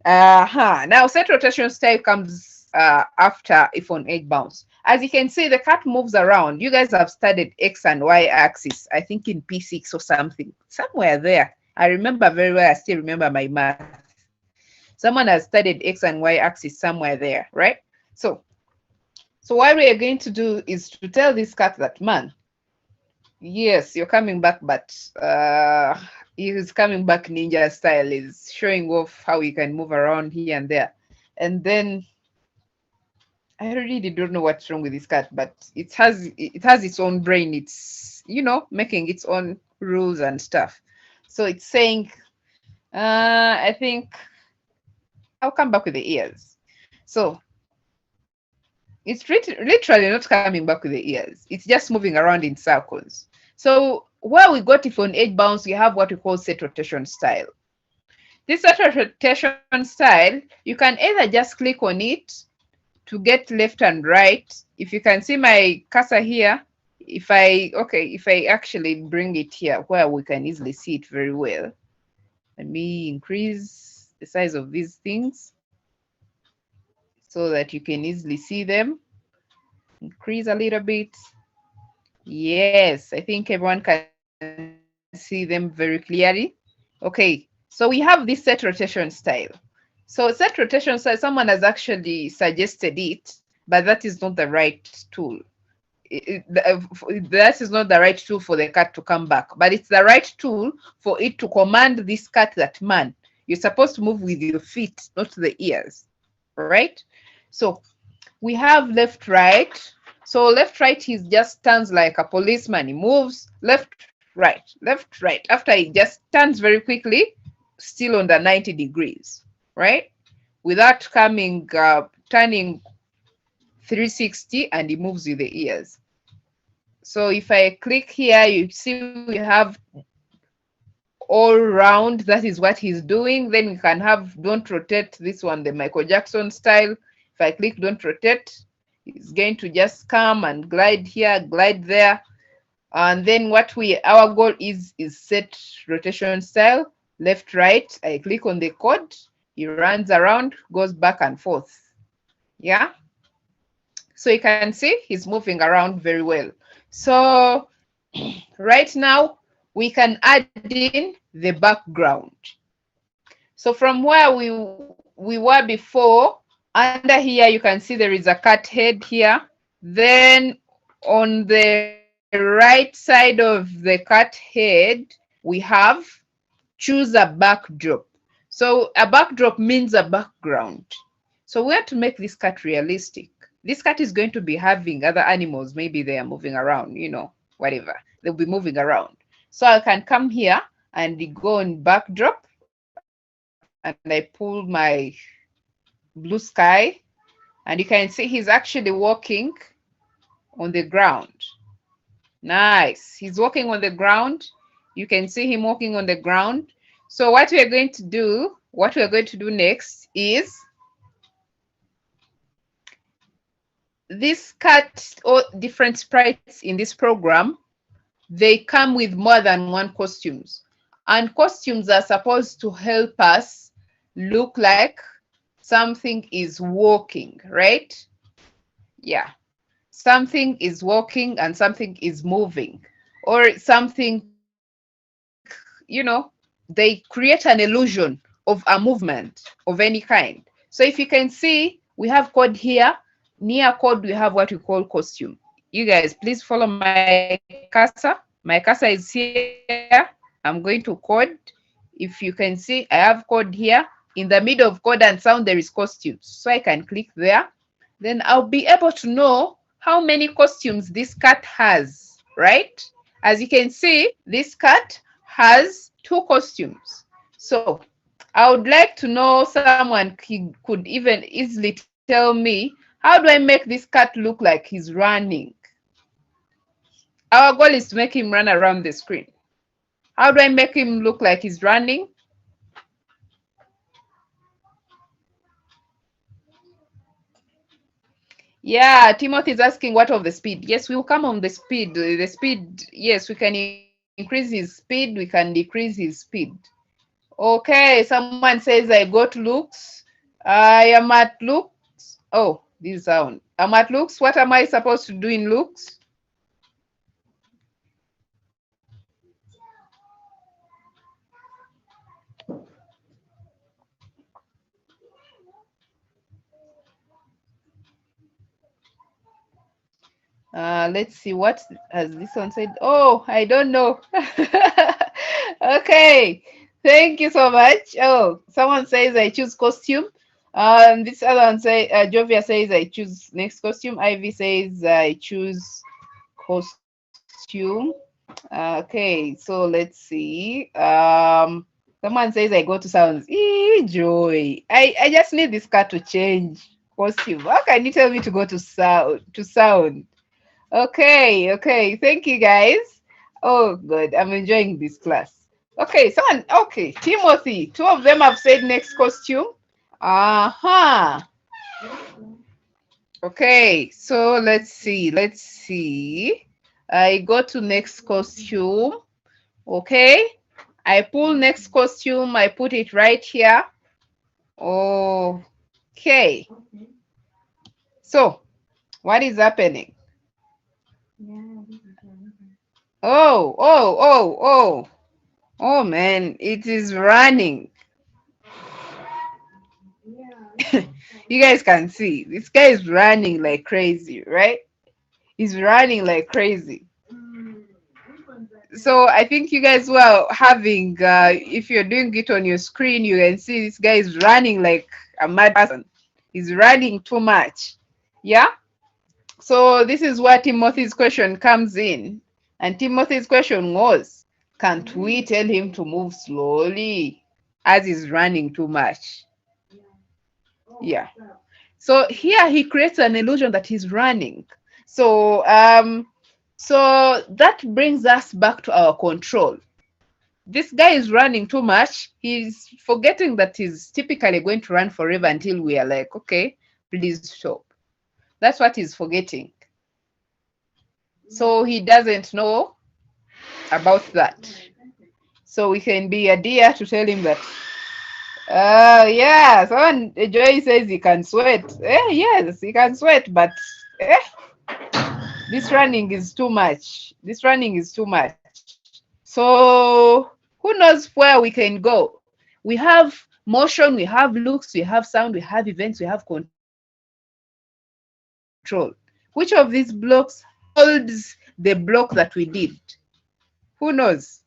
[SPEAKER 1] Now set rotation style comes after if on edge bounce. As you can see, the cat moves around. You guys have studied X and Y axis, I think in P6 or something, somewhere there. I remember very well. I still remember my math. Someone has studied X and Y axis somewhere there, right? So what we are going to do is to tell this cat that, man, yes, you're coming back, but he's coming back ninja style, is showing off how he can move around here and there. And then I really don't know what's wrong with this cat, but it has its own brain. It's, you know, making its own rules and stuff. So it's saying, I think I'll come back with the ears. So it's literally not coming back with the ears. It's just moving around in circles. So where we got it on edge bounce, we have what we call set rotation style. This set rotation style, you can either just click on it to get left and right. If you can see my cursor here, if I actually bring it here where we can easily see it very well. Let me increase the size of these things so that you can easily see them. Increase a little bit. Yes, I think everyone can see them very clearly. Okay, so we have this set rotation style. So set rotation style, someone has actually suggested it, but that is not the right tool. That is not the right tool for the cat to come back, but it's the right tool for it to command this cat that, man, you're supposed to move with your feet, not the ears, right? So we have left, right. So left, right, he just turns like a policeman. He moves left, right, left, right. After he just turns very quickly, still under 90 degrees, right? Without coming, turning 360, and he moves with the ears. So if I click here, you see we have all round. That is what he's doing. Then we can have don't rotate, this one, the Michael Jackson style. If I click don't rotate, it's going to just come and glide here, glide there. And then what our goal is set rotation style, left, right. I click on the code, he runs around, goes back and forth. Yeah. So you can see he's moving around very well. So right now we can add in the background. So from where we were before, under here you can see there is a cat head here. Then on the right side of the cat head, we have choose a backdrop. So a backdrop means a background. So we have to make this cat realistic. This cat is going to be having other animals. Maybe they are moving around, you know, whatever. They'll be moving around. So I can come here and go on backdrop, and I pull my blue sky, and you can see he's actually walking on the ground. Nice. He's walking on the ground. You can see him walking on the ground. So what we are going to do next is this cat or different sprites in this program, they come with more than one costumes. And costumes are supposed to help us look like something is walking, right? Yeah. Something is walking and something is moving, or something, you know, they create an illusion of a movement of any kind. So if you can see, we have code here. Near code, we have what we call costume. You guys, please follow my cursor. My cursor is here. I'm going to code. If you can see, I have code here. In the middle of code and sound, there is costumes. So I can click there. Then I'll be able to know how many costumes this cat has, right? As you can see, this cat has 2 costumes. So I would like to know, someone could even easily tell me, how do I make this cat look like he's running? Our goal is to make him run around the screen. How do I make him look like he's running? Yeah, Timothy is asking what of the speed. Yes, we will come on the speed. The speed, yes, we can increase his speed, we can decrease his speed. Okay, someone says I got looks. I am at looks. Oh, this sound. I'm at looks. What am I supposed to do in looks? Let's see what has this one said. Oh, I don't know. Okay, thank you so much. Oh, someone says I choose costume. This other one say Jovia says I choose next costume. Ivy says I choose costume. Okay, so let's see. Someone says I go to sounds. Joy. I just need this car to change costume. How can you tell me to go to sound? Okay, okay. Thank you guys. Oh good. I'm enjoying this class. Okay, someone okay. Timothy. Two of them have said next costume. Uh-huh. Okay, so let's see. Let's see. I go to next costume. Okay. I pull next costume. I put it right here. Okay. So, what is happening? Oh, oh, oh, oh. Oh man, it is running. You guys can see this guy is running like crazy, right? He's running like crazy. So I think you guys were having, if you're doing it on your screen, you can see this guy is running like a mad person. He's running too much. Yeah. So this is where Timothy's question comes in. And Timothy's question was, can't we tell him to move slowly as he's running too much? Yeah. So here he creates an illusion that he's running. So so that brings us back to our control. This guy is running too much. He's forgetting that he's typically going to run forever until we are like, okay, please stop. That's what he's forgetting. So he doesn't know about that. So we can be a dear to tell him that yeah, someone Joy says he can sweat. Yes, he can sweat, but this running is too much. This running is too much. So who knows where we can go? We have motion, we have looks, we have sound, we have events, we have control. Which of these blocks holds the block that we did? Who knows?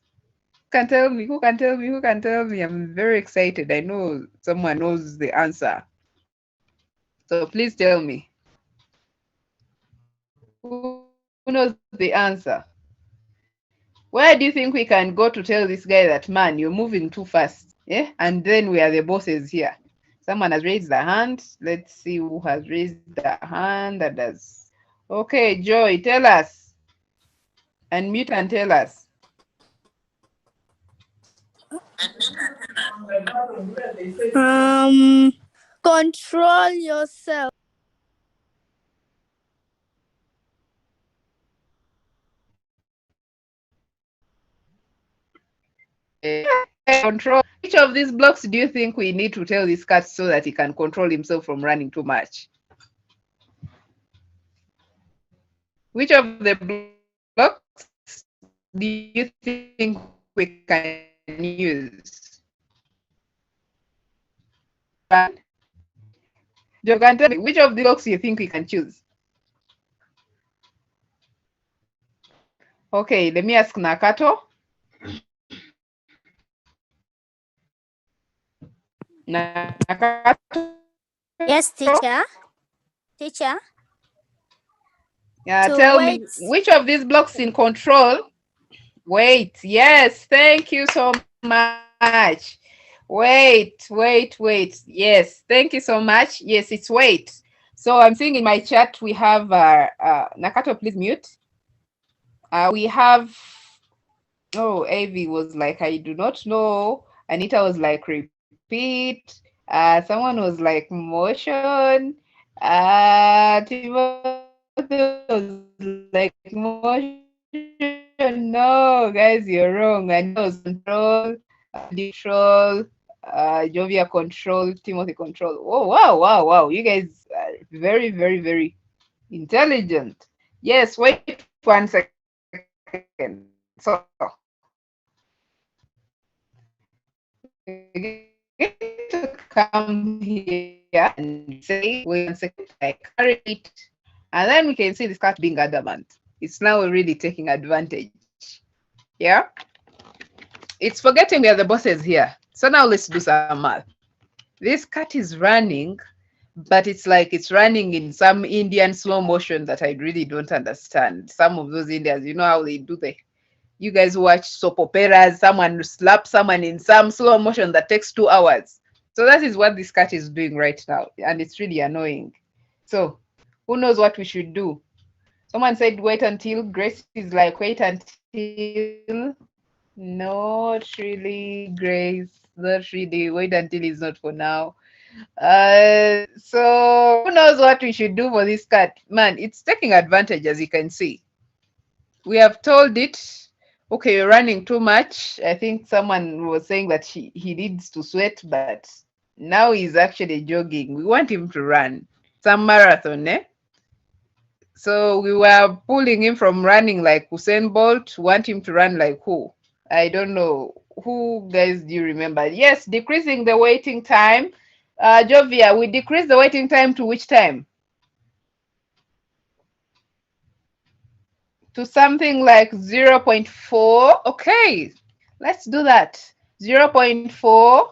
[SPEAKER 1] Can tell me? Who can tell me? Who can tell me? I'm very excited. I know someone knows the answer. So please tell me. Who knows the answer? Where do you think we can go to tell this guy that, man, you're moving too fast? Yeah? And then we are the bosses here. Someone has raised their hand. Let's see who has raised their hand. Others. Okay, Joy, tell us. Unmute and tell us.
[SPEAKER 4] Control yourself.
[SPEAKER 1] Control. Which of these blocks do you think we need to tell this cat so that he can control himself from running too much? Which of the blocks do you think we can use? Joe, can tell me which of the blocks you think we can choose? Okay, let me ask Nakato. Nakato?
[SPEAKER 4] Yes, teacher. Teacher.
[SPEAKER 1] Tell me which of these blocks in control. Wait, yes, thank you so much. Wait. Yes, thank you so much. Yes, it's wait. So I'm seeing in my chat we have Nakato, please mute. We have, oh, Avi was like, I do not know. Anita was like, repeat. Someone was like, motion. Timothy was like motion. No, guys, you're wrong. And it was control, control, Jovia control, Timothy control. Oh, wow, wow, wow. You guys are very, very, very intelligent. Yes, wait 1 second. So, we're going to come here and say, wait 1 second, I carry it. And then we can see this cat being adamant. It's now really taking advantage. Yeah? It's forgetting we are the bosses here. So now let's do some math. This cat is running, but it's like it's running in some Indian slow motion that I really don't understand. Some of those Indians, you know how they do you guys watch soap operas, someone slaps someone in some slow motion that takes 2 hours. So that is what this cat is doing right now. And it's really annoying. So who knows what we should do? Someone said wait until. Grace is like wait until. Not really, Grace. Not really. Wait until is not for now. So who knows what we should do for this cat? Man, it's taking advantage, as you can see. We have told it, okay, you're running too much. I think someone was saying that he needs to sweat, but now he's actually jogging. We want him to run some marathon, eh? So we were pulling him from running like Usain Bolt, want him to run like who? I don't know. Who guys do you remember? Yes, decreasing the waiting time. Jovia, we decrease the waiting time to which time? To something like 0.4. Okay, let's do that. 0.4.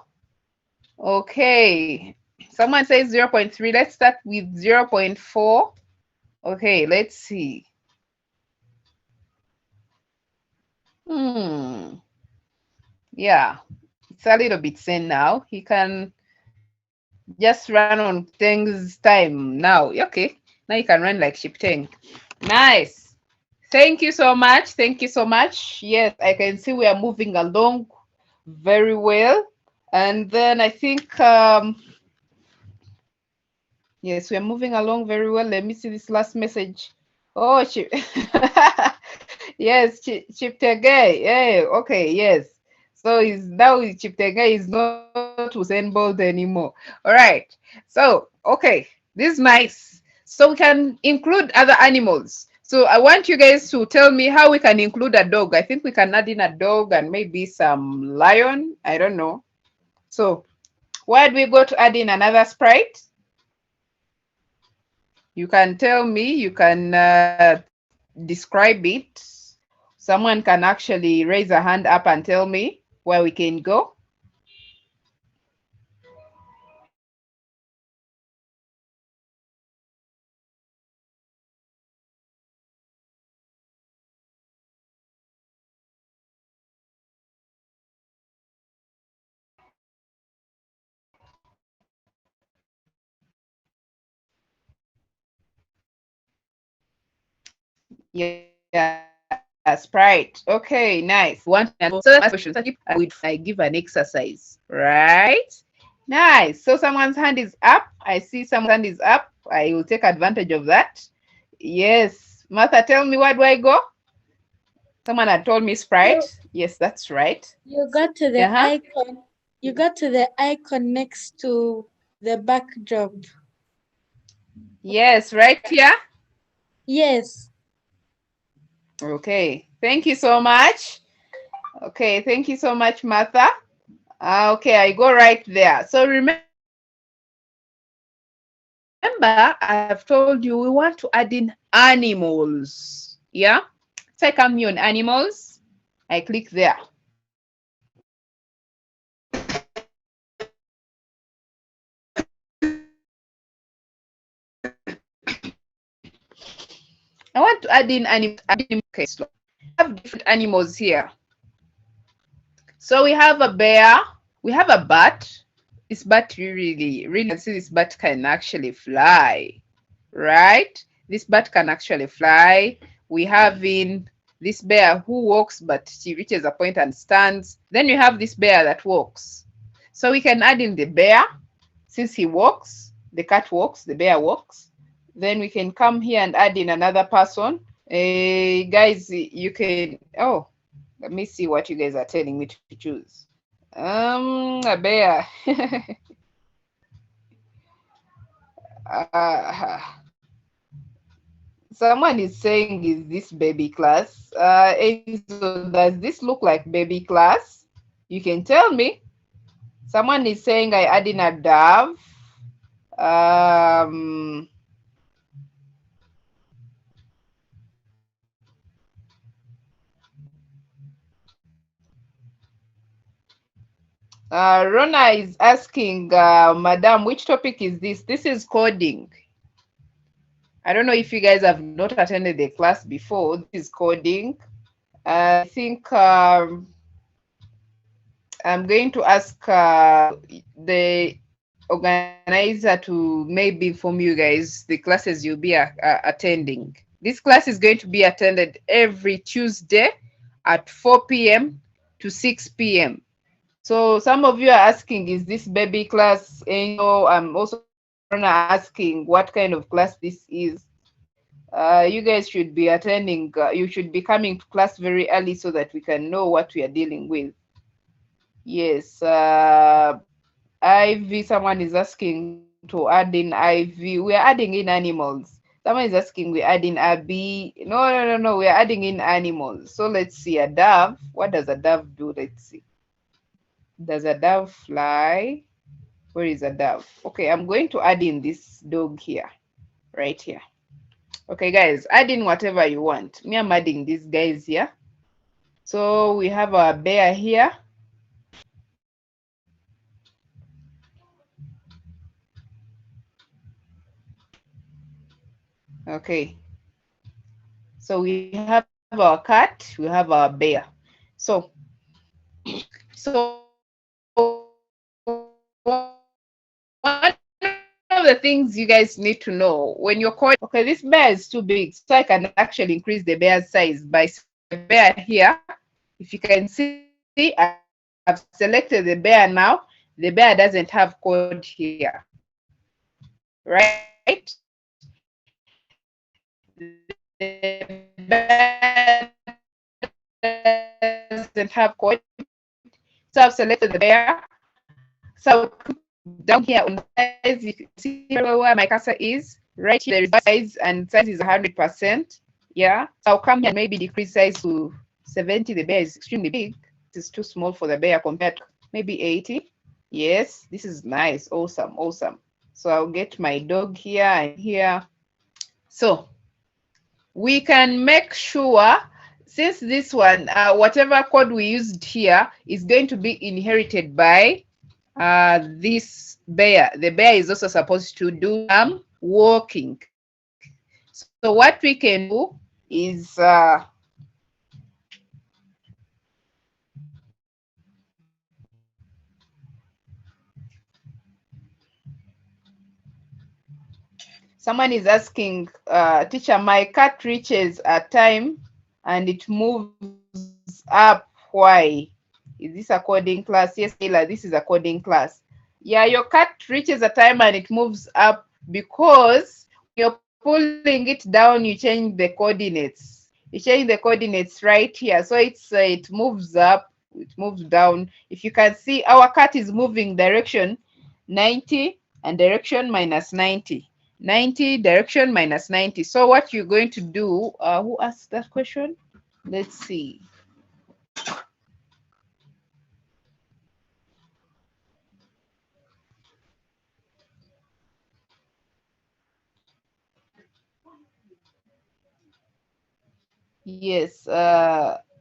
[SPEAKER 1] Okay. Someone says 0.3. Let's start with 0.4. Okay, let's see. Yeah, it's a little bit sane now. He can just run on Teng's time now. Okay, now you can run like Shipteng. Nice. Thank you so much. Thank you so much. Yes, I can see we are moving along very well. And then I think, yes, we are moving along very well. Let me see this last message. Oh, Chip. Yes, Chiptege. Yeah, okay, yes. So now Chiptege is not Usain Bolt anymore. All right. So, okay, this is nice. So we can include other animals. So I want you guys to tell me how we can include a dog. I think we can add in a dog and maybe some lion. I don't know. So where do we go to add in another sprite? You can tell me, you can describe it. Someone can actually raise a hand up and tell me where we can go. Yeah, Sprite. Okay, nice. So that's question. I give an exercise, right? Nice. So someone's hand is up. I see someone's hand is up. I will take advantage of that. Yes. Martha, tell me, where do I go? Someone had told me Sprite. Yes, that's right.
[SPEAKER 2] You got to the icon. You got to the icon next to the backdrop.
[SPEAKER 1] Yes, right here.
[SPEAKER 2] Yes.
[SPEAKER 1] Okay. Thank you so much. Okay, thank you so much, Martha. Okay, I go right there. So remember, I have told you we want to add in animals. Yeah? So I come here on animals. I click there. I want to add in animals. Okay, so we have different animals here. So we have a bear, we have a bat. This bat really can see this bat can actually fly, right? This bat can actually fly. We have in this bear who walks, but she reaches a point and stands. Then you have this bear that walks. So we can add in the bear since he walks. the cat walks, the bear walks. Then we can come here and add in another person. Guys, you can, oh, let me see what you guys are telling me to choose. A bear. Someone is saying, is this baby class? Enzo, does this look like baby class? You can tell me. Someone is saying I add in a dove. Rona is asking, Madam, which topic is this? This is coding. I don't know if you guys have not attended the class before. This is coding. I think I'm going to ask the organizer to maybe inform you guys the classes you'll be attending. This class is going to be attended every Tuesday at 4 p.m. to 6 p.m. So some of you are asking, is this baby class? And I'm also asking what kind of class this is. You guys should be attending, you should be coming to class very early so that we can know what we are dealing with. Yes, IV, someone is asking to add in IV. We are adding in animals. Someone is asking we add in a bee. No, we are adding in animals. So let's see, a dove. What does a dove do? Let's see. Does a dove fly? Where is a dove? Okay, I'm going to add in this dog here, right here. Okay, guys, add in whatever you want. Me, I'm adding these guys here. So we have our bear here. Okay. So we have our cat, we have our bear. So one of the things you guys need to know when you're coding, okay, this bear is too big, so I can actually increase the bear's size by the bear here. If you can see, I've selected the bear now. The bear doesn't have code here, right? The bear doesn't have code. So I've selected the bear. So down here on size, you can see where my cursor is. Right here, there is size, and size is 100%. Yeah. So I'll come here and maybe decrease size to 70. The bear is extremely big. This is too small for the bear compared to maybe 80. Yes, this is nice. Awesome, awesome. So I'll get my dog here and here. So we can make sure, since this one, whatever code we used here is going to be inherited by this bear. The bear is also supposed to do some walking. So what we can do is someone is asking, teacher, my cat reaches a time and it moves up. Why? Is this a coding class? Yes, Taylor, this is a coding class. Yeah, your cat reaches a time and it moves up because you're pulling it down, you change the coordinates. You change the coordinates right here. So it moves up, it moves down. If you can see, our cat is moving direction 90 and direction minus 90. 90 direction minus 90. So what you're going to do, who asked that question? Let's see. Yes,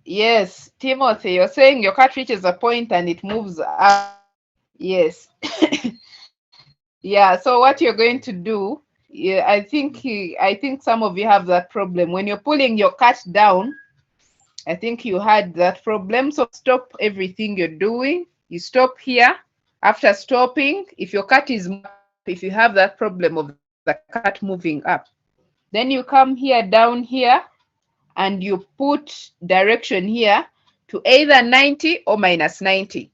[SPEAKER 1] yes, Timothy, you're saying your cat reaches a point and it moves up. Yes. Yeah, so what you're going to do, yeah, I think some of you have that problem. When you're pulling your cat down, I think you had that problem. So stop everything you're doing. You stop here. After stopping, if your cat is, if you have that problem of the cat moving up, then you come here down here and you put direction here to either 90 or minus 90.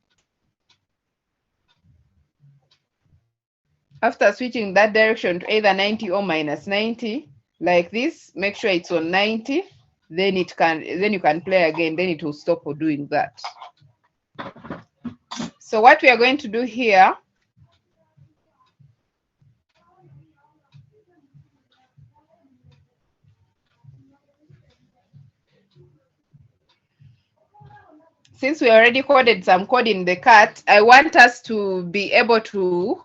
[SPEAKER 1] After switching that direction to either 90 or minus 90, like this, make sure it's on 90, then you can play again, then it will stop doing that. So what we are going to do here, since we already coded some code in the cat, I want us to be able to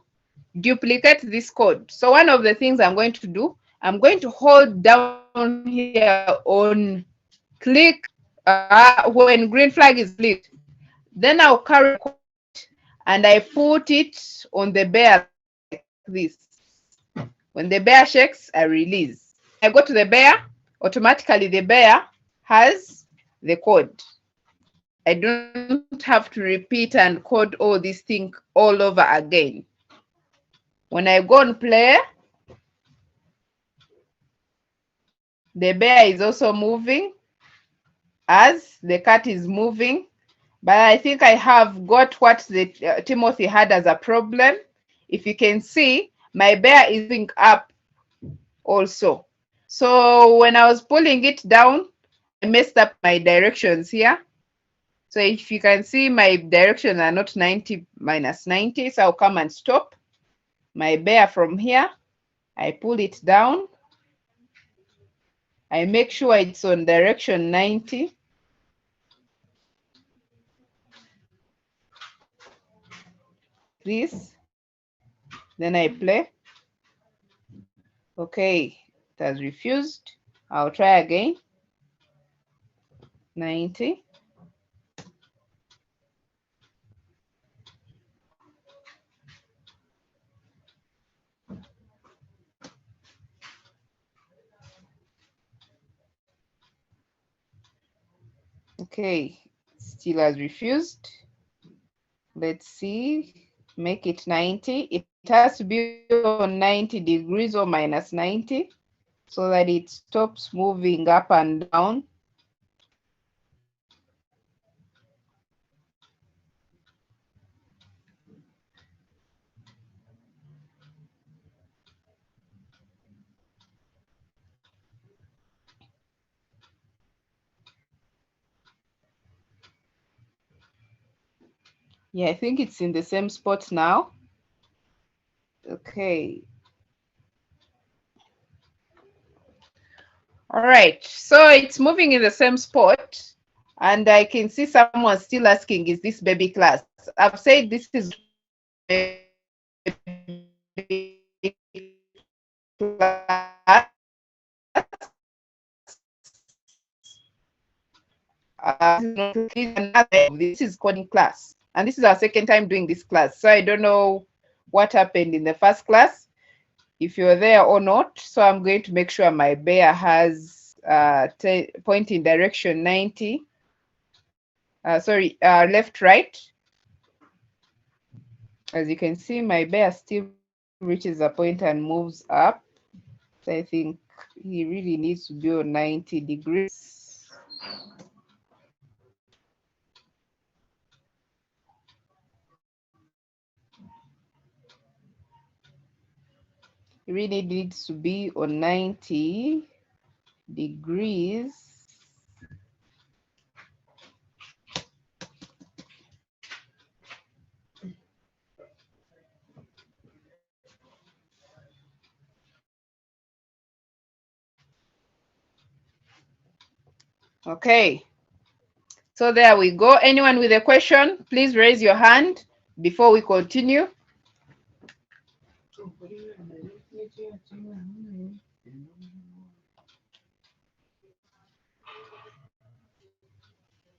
[SPEAKER 1] duplicate this code. So one of the things I'm going to do, I'm going to hold down here on click when green flag is clicked. Then I'll carry code and I put it on the bear like this. When the bear shakes, I release. I go to the bear, automatically the bear has the code. I don't have to repeat and code all this thing all over again. When I go and play, the bear is also moving as the cat is moving. But I think I have got what the Timothy had as a problem. If you can see, my bear is moving up also. So when I was pulling it down, I messed up my directions here. So if you can see, my directions are not 90 minus 90. So I'll come and stop my bear from here. I pull it down. I make sure it's on direction 90. This. Then I play. Okay, it has refused. I'll try again. 90. Okay, still has refused. Let's see, make it 90. It has to be on 90 degrees or minus 90 so that it stops moving up and down. Yeah, I think it's in the same spot now. Okay. All right, so it's moving in the same spot. And I can see someone still asking, is this baby class? I've said this is baby class. This is coding class. And this is our second time doing this class. So I don't know what happened in the first class, if you're there or not. So I'm going to make sure my bear has pointing direction 90. Left, right. As you can see, my bear still reaches a point and moves up. So I think he really needs to be on 90 degrees. He really needs to be on 90 degrees. Okay, so there we go. Anyone with a question, please raise your hand before we continue.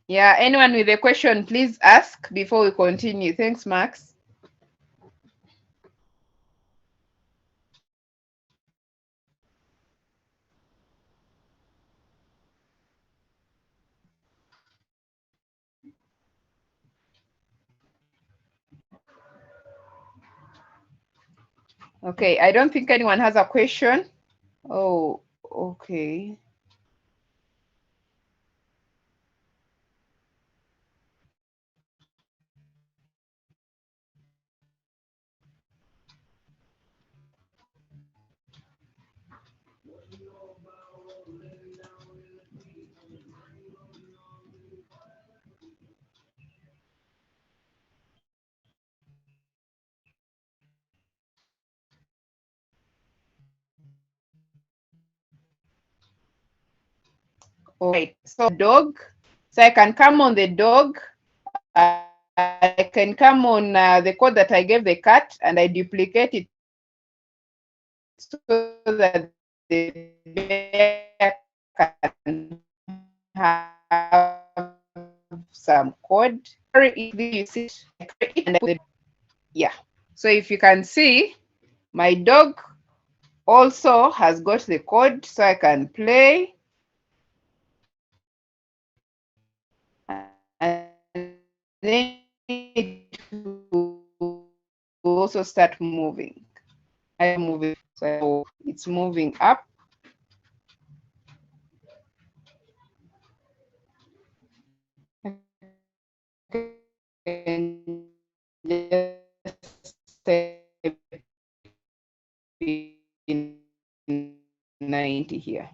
[SPEAKER 1] Yeah, anyone with a question, please ask before we continue. Thanks, Max. Okay, I don't think anyone has a question. Oh, okay. All right, so dog. So I can come on the dog. I can come on the code that I gave the cat, and I duplicate it so that the bear can have some code. If you see it, I carry it and I put the, yeah. So if you can see, my dog also has got the code, so I can play. And then it will also start moving. I move it, so it's moving up. And just type in 90 here.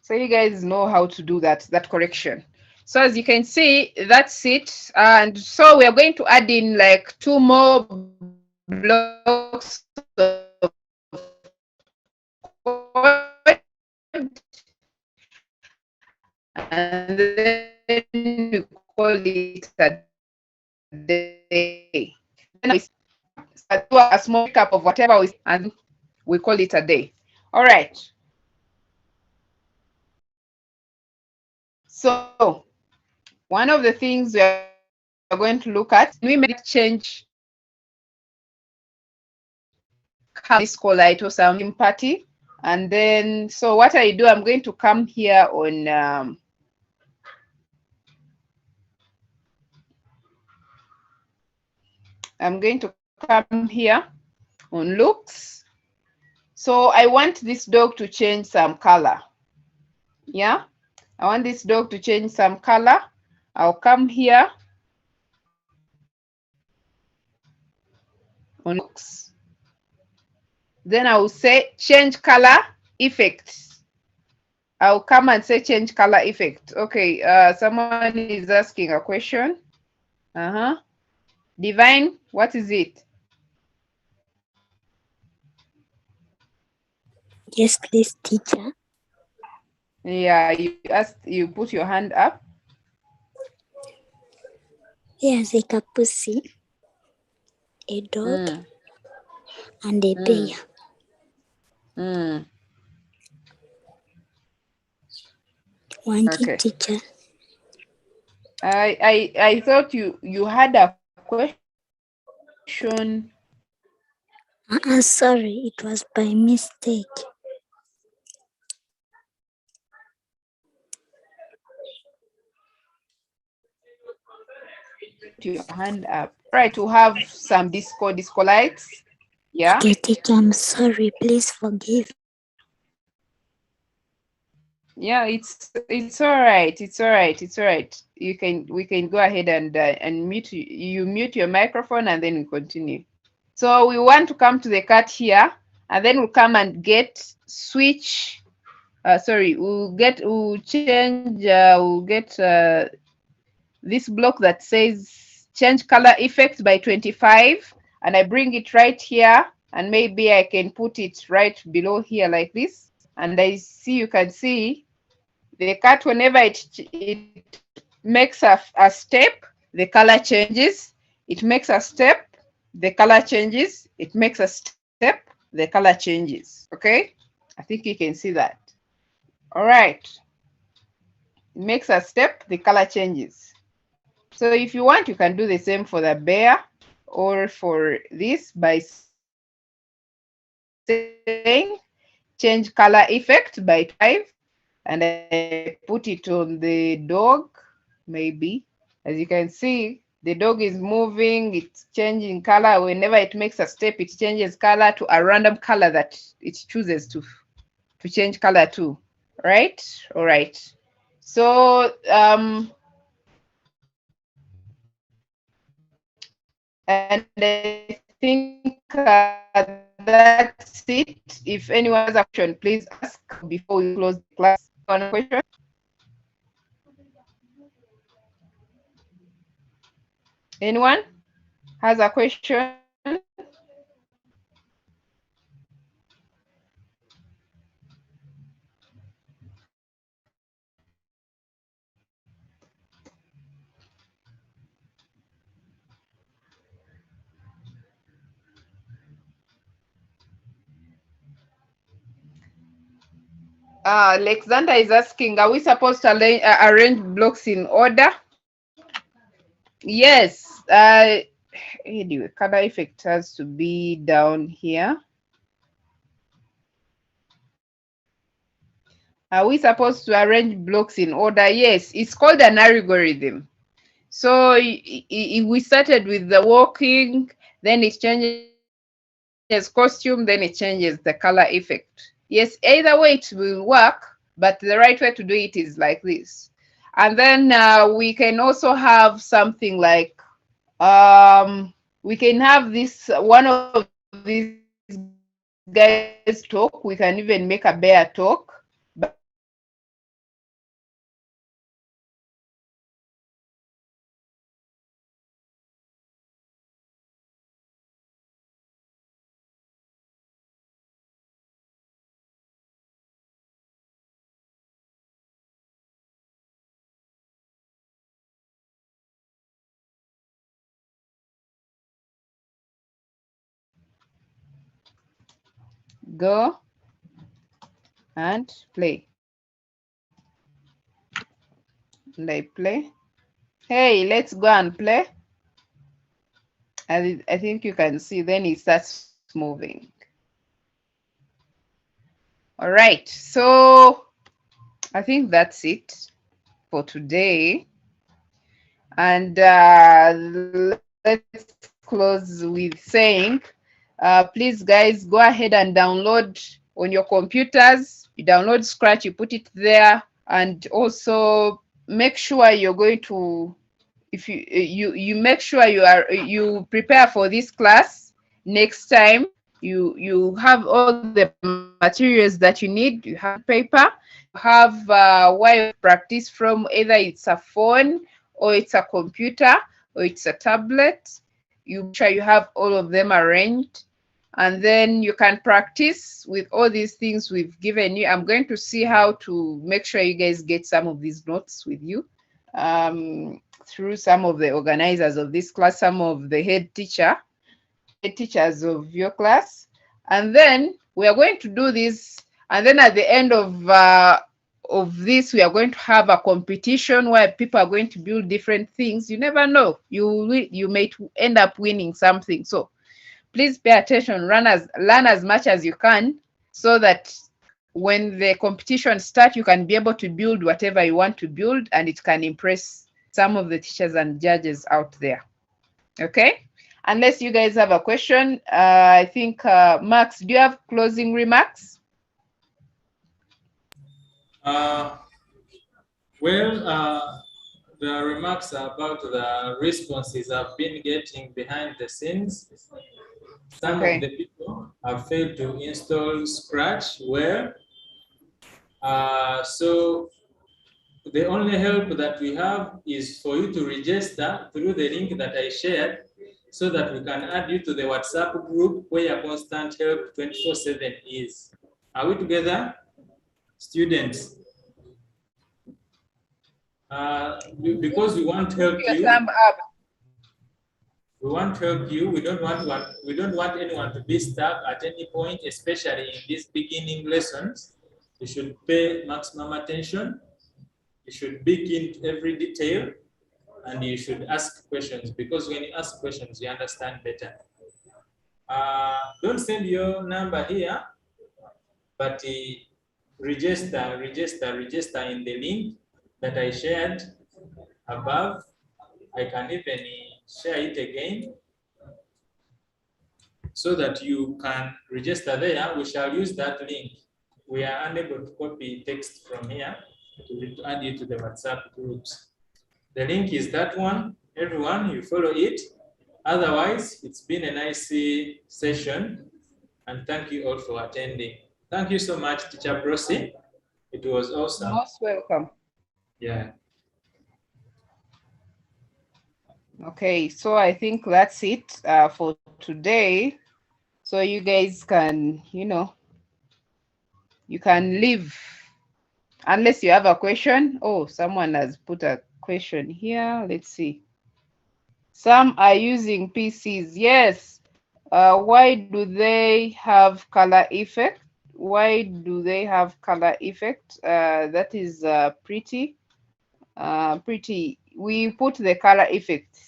[SPEAKER 1] So you guys know how to do that correction. So as you can see, that's it. And so we are going to add in like 2 more blocks of code, and then we call it a day. Then we do a small recap of whatever we, and we call it a day. All right. So one of the things we are going to look at, we may change this color or some party. And then, so what I do, I'm going to come here on I'm going to come here on looks. So I want this dog to change some color. Yeah, I want this dog to change some color. I'll come here on looks. Then I will say change color effects. I'll come and say change color effect. Okay, someone is asking a question. Divine, what is it?
[SPEAKER 4] Yes, please, teacher.
[SPEAKER 1] Yeah, you asked, you put your hand up.
[SPEAKER 4] Here's a pussy, a dog, and a bear. Thank you,
[SPEAKER 1] Okay.
[SPEAKER 4] teacher.
[SPEAKER 1] I thought you had a question.
[SPEAKER 4] Sorry, it was by mistake.
[SPEAKER 1] Your hand up. Try to have some disco lights. Yeah.
[SPEAKER 4] Okay, teacher, I'm sorry. Please forgive.
[SPEAKER 1] Yeah, it's all right. It's all right. It's all right. We can go ahead and mute you mute your microphone, and then we continue. So we want to come to the cat here, and then we'll come and get switch. Sorry, we'll change. We'll get this block that says change color effect by 25, and I bring it right here, and maybe I can put it right below here like this. And I see, you can see the cat, whenever it makes a step, the color changes. It makes a step, the color changes. It makes a step, the color changes. Okay, I think you can see that. All right, it makes a step, the color changes. So if you want, you can do the same for the bear or for this by saying change color effect by 5, and I put it on the dog. Maybe, as you can see, the dog is moving, it's changing color. Whenever it makes a step, it changes color to a random color that it chooses to change color to. Right? All right. So and I think that's it. If anyone has a question, please ask before we close the class. One question? Anyone has a question? Alexander is asking, are we supposed to arrange blocks in order? Yes. Anyway, color effect has to be down here. Are we supposed to arrange blocks in order? Yes, it's called an algorithm. So we started with the walking, then it changes costume, then it changes the color effect. Yes, either way it will work, but the right way to do it is like this. And then we can also have something like, we can have this, one of these guys talk. We can even make a bear talk, but the right way to do it is like this. And then we can have go and play. And I play. Hey, let's go and play. And I think you can see, then it starts moving. All right, so I think that's it for today. And let's close with saying, please guys, go ahead and download on your computers. You download Scratch, you put it there, and also make sure you're going to, if you make sure you prepare for this class next time. You have all the materials that you need. You have paper, you have wire of practice from, either it's a phone or it's a computer or it's a tablet. You make sure you have all of them arranged, and then you can practice with all these things we've given you. I'm going to see how to make sure you guys get some of these notes with you, through some of the organizers of this class, some of the head teachers of your class. And then we are going to do this, and then at the end of this, we are going to have a competition where people are going to build different things. You never know, you may end up winning something. So please pay attention, learn as much as you can, so that when the competition starts, you can be able to build whatever you want to build, and it can impress some of the teachers and judges out there. Okay, unless you guys have a question. I think Max, do you have closing remarks?
[SPEAKER 6] The remarks about the responses I've been getting behind the scenes. Some of the people have failed to install Scratch well. So the only help that we have is for you to register through the link that I shared, so that we can add you to the WhatsApp group where Constant Help 24/7 is. Are we together, students? Because we want to help you. We want to help you. We don't want anyone to be stuck at any point, especially in these beginning lessons. You should pay maximum attention. You should dig into every detail, and you should ask questions, because when you ask questions, you understand better. Don't send your number here, but register in the link that I shared above. I can even share it again so that you can register there. We shall use that link. We are unable to copy text from here to add you to the WhatsApp groups. The link is that one. Everyone, you follow it. Otherwise, it's been a nice session, and thank you all for attending. Thank you so much, Teacher Prossy. It was awesome.
[SPEAKER 1] Most welcome.
[SPEAKER 6] Yeah.
[SPEAKER 1] Okay, so I think that's it for today. So you guys can, you can leave unless you have a question. Oh, someone has put a question here. Let's see. Some are using PCs. Yes. Why do they have color effect? why do they have color effect? That is pretty. Pretty. We put the color effect.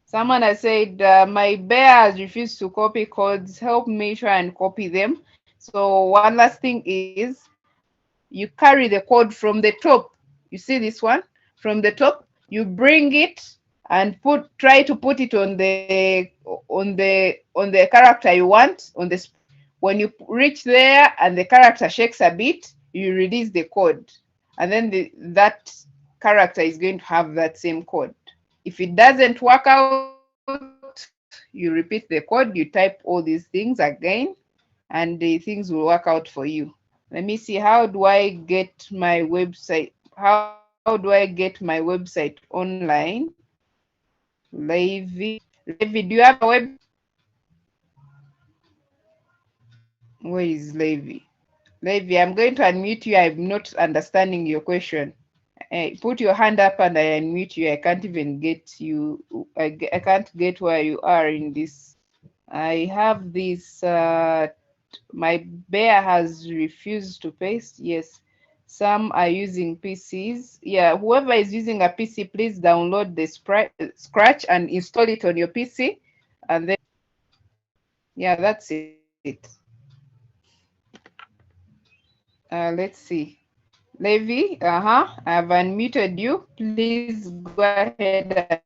[SPEAKER 1] Someone has said, my bear has refused to copy codes. Help me try and copy them. So one last thing is, you carry the code from the top. You see this one? From the top, you bring it and try to put it on the character you want. When you reach there and the character shakes a bit, you release the code. And then that character is going to have that same code. If it doesn't work out, you repeat the code, you type all these things again, and the things will work out for you. Let me see, how do I get my website? How do I get my website online? Levi, do you have a website? Where is Levi? Levi, I'm going to unmute you. I'm not understanding your question. Put your hand up and I unmute you. I can't even get you. I can't get where you are in this. I have this. My bear has refused to paste. Yes. Some are using PCs. Yeah, whoever is using a PC, please download the Scratch and install it on your PC. And then, yeah, that's it. Let's see. Levi, I have unmuted you. Please go ahead and